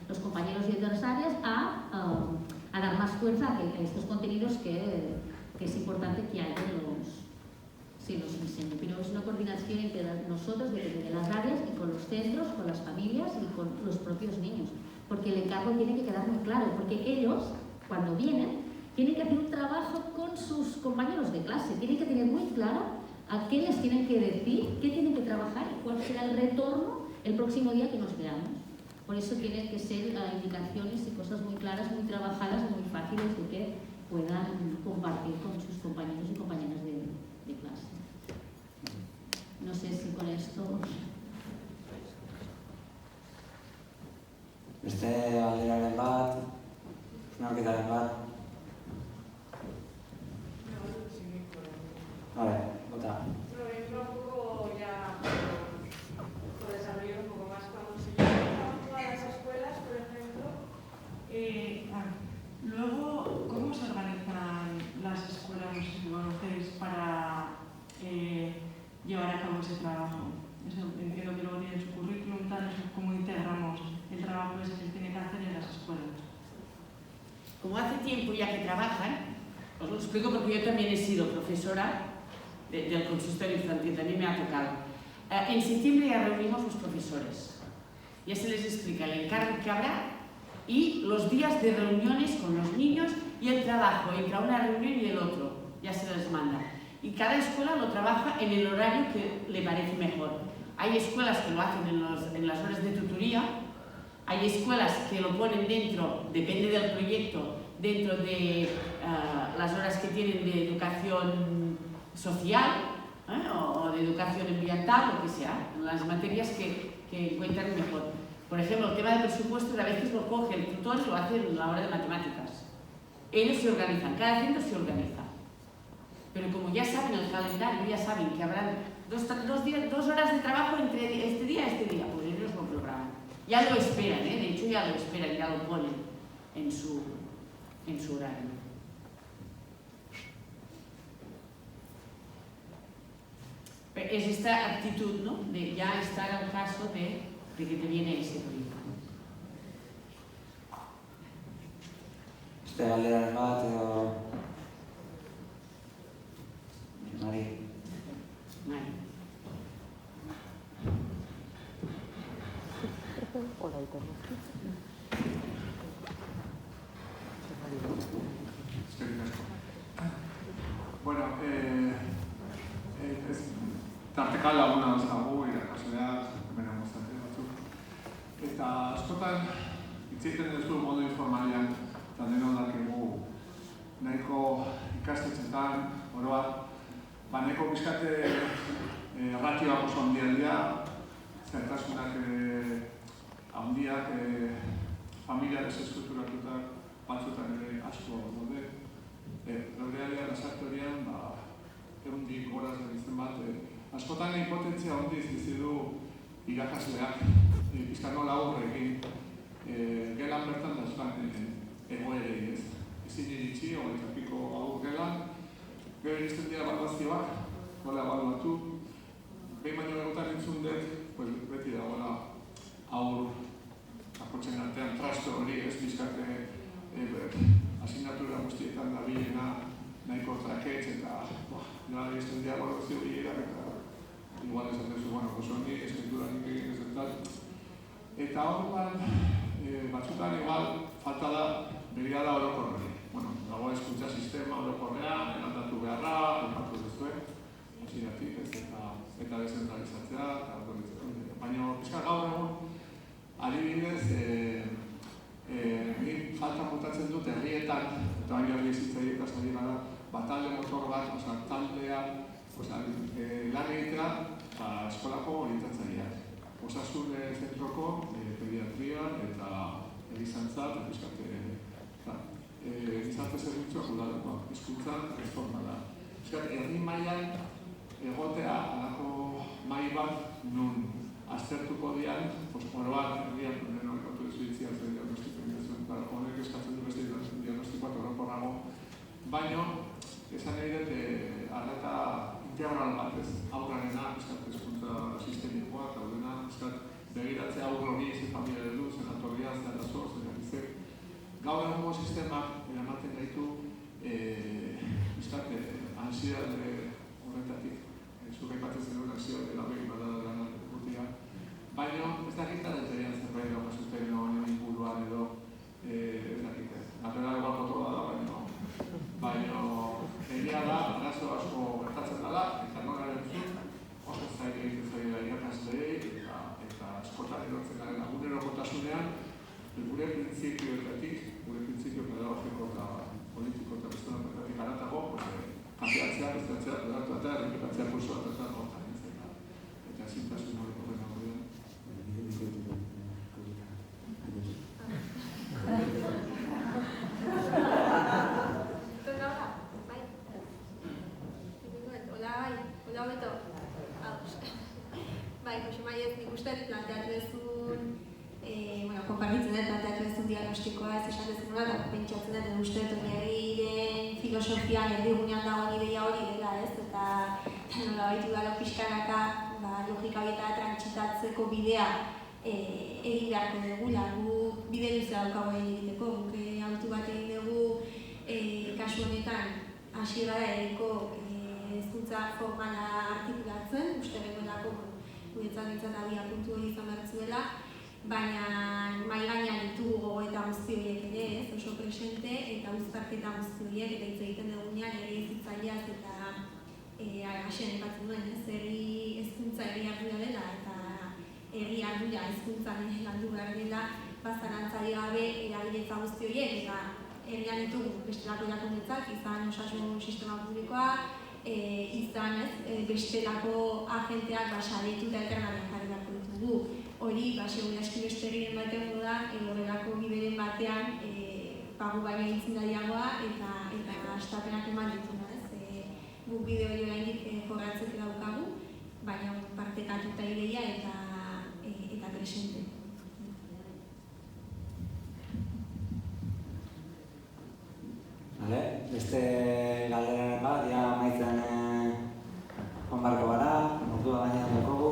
los compañeros de otras áreas a dar más fuerza a estos contenidos que es importante que haya los enseñen. Pero es una coordinación entre nosotros, de las áreas, y con los centros, con las familias y con los propios niños. Porque el encargo tiene que quedar muy claro, porque ellos, cuando vienen, tienen que hacer un trabajo con sus compañeros de clase, tienen que tener muy claro a qué les tienen que decir, qué tienen que trabajar y cuál será el retorno el próximo día que nos veamos. Por eso tienen que ser indicaciones y cosas muy claras, muy trabajadas, muy fáciles de que puedan compartir con sus compañeros y compañeras de clase. No sé si con esto...
Galderaren bat, hausnarketaren bat. Vale, vota.
Lo mismo un poco ya por desarrollar un poco más cuando se llevan todas las escuelas, por ejemplo.
Luego, ¿cómo se organizan las escuelas, no sé si conocéis, para llevar a cabo ese trabajo? Entiendo que luego tienen su currículum, tal, ¿cómo integramos el trabajo ese que se tiene que hacer en las escuelas?
Como hace tiempo ya que trabajan, os lo explico porque yo también he sido profesora del consistorio infantil, también me ha tocado. En septiembre ya reunimos los profesores, ya se les explica el encargo que habrá y los días de reuniones con los niños y el trabajo entre una reunión y el otro, ya se les manda. Y cada escuela lo trabaja en el horario que le parece mejor. Hay escuelas que lo hacen en las horas de tutoría, hay escuelas que lo ponen dentro, depende del proyecto, dentro de las horas que tienen de educación social o de educación ambiental, lo que sea, las materias que encuentran mejor. Por ejemplo, el tema del presupuesto a veces lo coge el tutor y lo hace en la hora de matemáticas. Ellos se organizan, cada centro se organiza. Pero como ya saben el calendario, ya saben que habrán 2 horas de trabajo entre este día y este día, pues ellos lo programan. Ya lo esperan, de hecho ya lo esperan, ya lo ponen en su horario. Pero es esta actitud, ¿no? De ya estar al caso de que te viene ese proyecto.
Este galdera bat edo... Mari.
Vale.
Bueno, tarteka laguna dauzkagu irakaslea, hemen guztate batzuk. Eta askotan, hitz egiten duzu modu informalean, eta denok dakigu nahiko ikastetxetan, oroak, nahiko pixkate ratioak oso handiak dira, zertasunak handiak, familia desestrukturatutak batzutan ere asko daude. Laurealean, asaktorian, egundik horaz egiten bat, askotan hipotentzia handiz bizi du irakasleak, pixka nola aurrekin, gelan bertan dauzkan egoerei, ez? Ezin iritsi, 20 piko aur gelan, gero iristen dira ebaluazioak, nola ebaluatu, behin baino egotan entzun dut, beti dagoela aur akotxen artean trasto hori, ez pixkate asignatura guztietan dabilena nahiko traketx eta ja iristen dira ebaluazio bilerak eta igual esaten zu, oso honi eskriptura nik egin ez dut. Eta horretan, batzutan igual falta da begirada orokorrari. Dago hezkuntza sistema orokorrean, eraldatu beharra, onartu duzuen, hasieratik eta dezentralizatzea, baina pixka gaur egun, adibidez, nik falta mutatzen dut herrietan, eta baina hori ezitzaiek azari gara, talde motor bat, taldea, lan egitea, eskolako orientatzaileak. Osasun zentroko, pediatria eta erizantza, eta pixkate, gizarte zerbitzuak udalekoak, hezkuntza reforma da. Herri mailan egotea alako mai bat nun aztertuko dian, oroak herriak orotu ezuitzia zen diagnostikoen honek eskatzen du beste diagnostikoak orokorrago, baina esan nahi dut arreta integral bat ez, aurrarena, hezkuntza sistemikoa, eta daudena, begiratzea aurrori, ze familia edu, ze jatorria, ze arazo, ze gabizek. Gaur egungo sistemak eramaten gaitu ansiedade horretatik, zuk aipatzen zenuen ansiedade labegi badala lan urtia, baina ez dakita deterian zerbait dago zuten honen inguruan edo ez dakite. Naturala igual fotoa da, baina egia da, arazo asko gertatzen dela, eta nola erantzun, oso zaila egiten zaila irakasleei eta askotan erortzen garen egunerokotasunean, gure printzipioetatik, gure printzipio pedagogiko eta politiko eta bestonetatik aratago, kambiatzea, bestatzea, pedatu eta errepikatzea kursoa eta hortan ez eta ezintasun hori horren aurrean.
Hola, Beto. Bai, Jose Maiez, nik uste planteatu dezun, konpartitzen dut planteatu dezun diagnostikoa, ez esan dezun nola, eta pentsatzen dut, uste dut oinarriren filosofian erdigunean dagoen ideia hori dela, ez? Eta nola baitu galo pixkanaka, logika horieta trantsitatzeko bidea egin beharko dugula, gu bide luzea daukago egiteko, guk autu bat egin dugu kasu honetan hasi gara eriko hezkuntza formala artikulatzen, uste genuelako guretzat abia puntu hori izan behar zuela, baina mahai gainean ditugu gogoeta guzti horiek ere, ez, oso presente, eta uztarketa guzti horiek, eta hitz egiten dugunean herri hezitzaileaz eta hasieran aipatzen duen, ez, herri hezkuntza herri ardura dela, eta herri ardura hezkuntzan landu behar dela, zalantzari gabe eragiletza guzti horiek, eta herrian ditugu bestelako erakundetzak, izan osasun sistema publikoa, izan bestelako agenteak saretu eta elkarlanean jarri beharko ditugu. Hori, segure aski beste herriren batean da, horrelako bideren batean pagu baina egintzen dadiagoa eta astapenak eman dituna, ez? Guk bide hori oraindik jorratzeko daukagu, baina partekatuta ideia eta presente.
Beste galderaren bat, ja amaitzen joan barko gara, ordua gainean daukagu.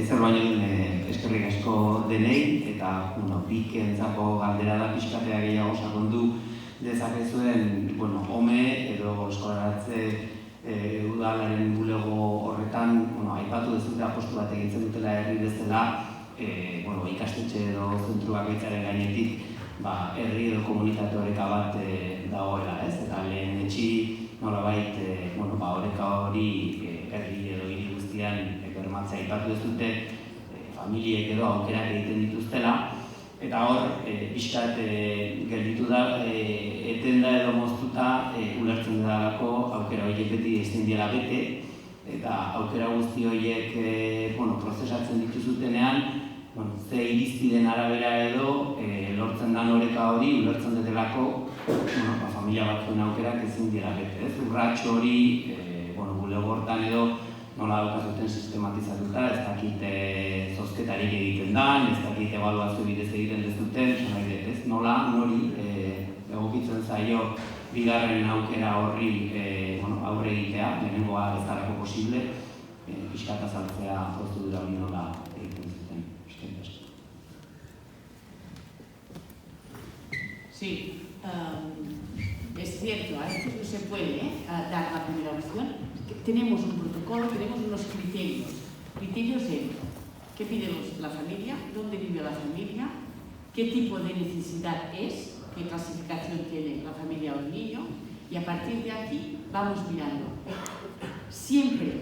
Zer baino eskerrik asko denei, eta bikentzako galdera da pixkatea gehiago sakondu dezakezuen home edo eskolaratze udalaren bulego horretan aipatu dezute apostu bat egintzen dutela herri bezala ikastetxe edo zentru bakoitzaren gainetik herri edo komunitate oreka bat dagoela, ez? Eta lehen etxi nolabait oreka hori herri edo hiri guztian bermatzea aipatu dezute familiek edo aukerak egiten dituztela. Eta hor, pixkat gelditu da, eten da edo moztuta ulertzen delako aukera horiek beti ezin diela bete, eta aukera guzti horiek prozesatzen dituzutenean, ze irizpideen arabera edo lortzen den oreka hori ulertzen delako familia batzuen aukerak ezin diela bete. Urrats hori, bulego hortan edo nola daukazuten sistematizatuta, ez dakit zozketarik egiten dan, ez dakit ebaluazio bidez egiten dezuten, nola, nori egokitzen zaio bigarren aukera horri aurre egitea, lehenengoa ez darako posible, pixkat azaltzea prozedura hori nola egiten zuten.
Sí, es cierto, a veces no se puede dar la primera opción. Tenemos un protocolo, tenemos unos criterios. Criterios en qué pide la familia, dónde vive la familia, qué tipo de necesidad es, qué clasificación tiene la familia o el niño, y a partir de aquí vamos mirando. Siempre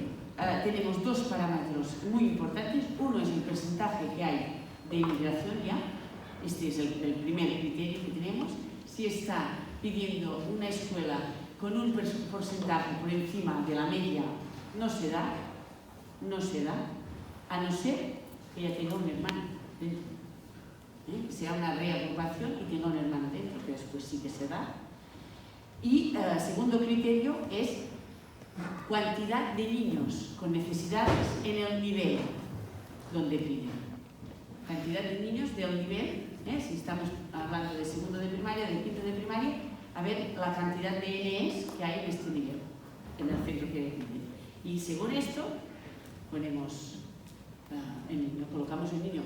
tenemos dos parámetros muy importantes. Uno es el porcentaje que hay de inmigración ya. Este es el primer criterio que tenemos. Si está pidiendo una escuela con un porcentaje por encima de la media, no se da, a no ser que ella tenga un hermano dentro. Sea una reagrupación y tenga un hermano dentro, que después sí que se da. Y segundo criterio es cantidad de niños con necesidades en el nivel donde piden. Cantidad de niños del nivel, si estamos hablando de segundo de primaria, de quinto de primaria, a ver la cantidad de NEs que hay en este nivel, en el centro que piden. Y según esto, colocamos el niño.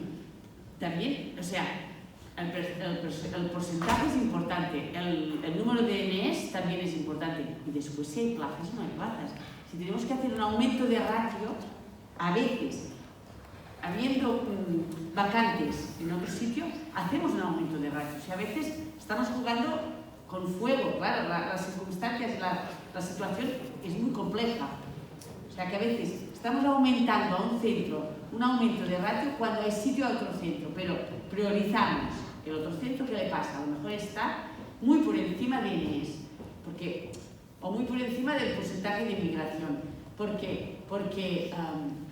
También, o sea, el porcentaje es importante, el número de NEs también es importante. Y después, si hay plazas, no hay plazas. Si tenemos que hacer un aumento de ratio, a veces, habiendo vacantes en otro sitio, hacemos un aumento de ratio. O sea, a veces estamos jugando con fuego, claro, las circunstancias, la situación es muy compleja. O sea, que a veces estamos aumentando a un centro un aumento de ratio cuando hay sitio a otro centro, pero priorizamos el otro centro. ¿Qué le pasa? A lo mejor está muy por encima de NES, o muy por encima del porcentaje de inmigración, porque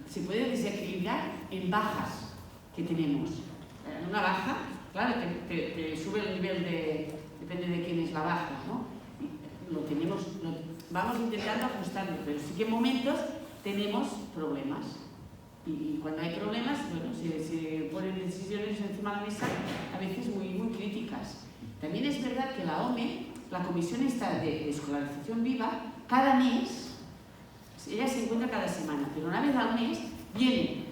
se puede desequilibrar en bajas que tenemos. En una baja, claro, te sube el nivel depende de quién es la baja, ¿no? Vamos intentando ajustarlo, pero sí que en momentos tenemos problemas. Y cuando hay problemas, se ponen decisiones encima de la mesa, a veces muy, muy críticas. También es verdad que la OME, la Comisión esta de Escolarización Viva, cada mes, ella se encuentra cada semana, pero una vez al mes viene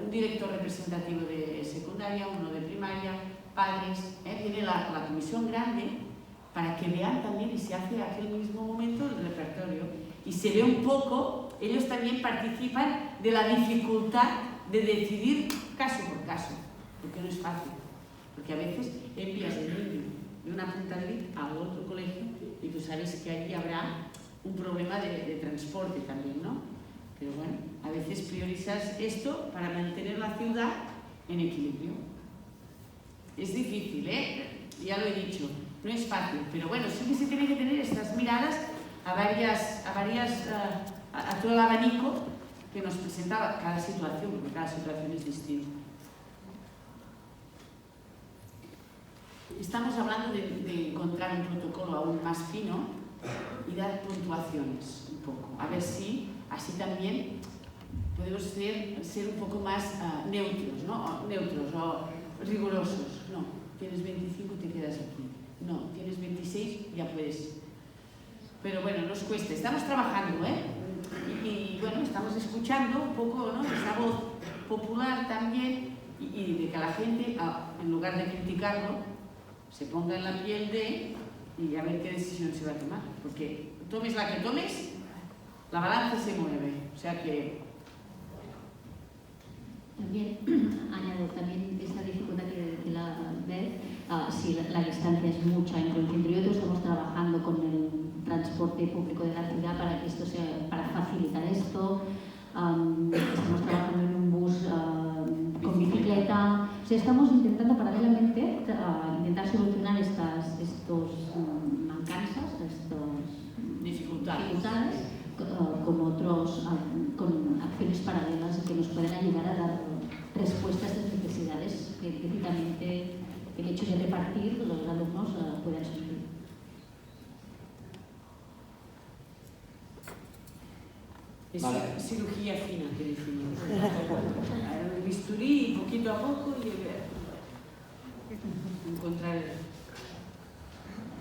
un director representativo de secundaria, uno de primaria, padres, viene la comisión grande para que vean también y se hace aquel mismo momento el repertorio y se ve un poco, ellos también participan de la dificultad de decidir caso por caso, porque no es fácil, porque a veces envías el niño de una punta de al otro colegio y tú sabes que allí habrá un problema de transporte también, ¿no? Pero bueno, a veces priorizas esto para mantener la ciudad en equilibrio. Es difícil, ya lo he dicho, no es fácil, pero bueno, sí que se tiene que tener estas miradas a todo el abanico que nos presenta cada situación, porque cada situación es distinta. Estamos hablando de encontrar un protocolo aún más fino y dar puntuaciones un poco, a ver si así también podemos ser un poco más neutros, ¿no? Neutros o rigurosos. No, tienes 25 te quedas aquí. No, tienes 26 ya puedes. Pero bueno, nos cuesta. Estamos trabajando, y bueno, estamos escuchando un poco, ¿no? Esa voz popular también y de que la gente, en lugar de criticarlo, se ponga en la piel de y a ver qué decisión se va a tomar. Porque tomes la que tomes, la balanza se mueve. O sea que...
También añado también esa dificultad que la Beth, si la distancia es mucha entre un centro y otro, estamos trabajando con el transporte público de la ciudad para que esto sea, para facilitar esto. Estamos trabajando en un bus con bicicleta. O sea, estamos intentando paralelamente intentar solucionar estos mancanzas, estas dificultades con acciones paralelas que nos pueden ayudar a dar respuesta a estas necesidades que precisamente el hecho de repartir los alumnos puedan suplir.
Es
vale.
cirugía fina que decimos. El bisturí poquito a poco y encontrar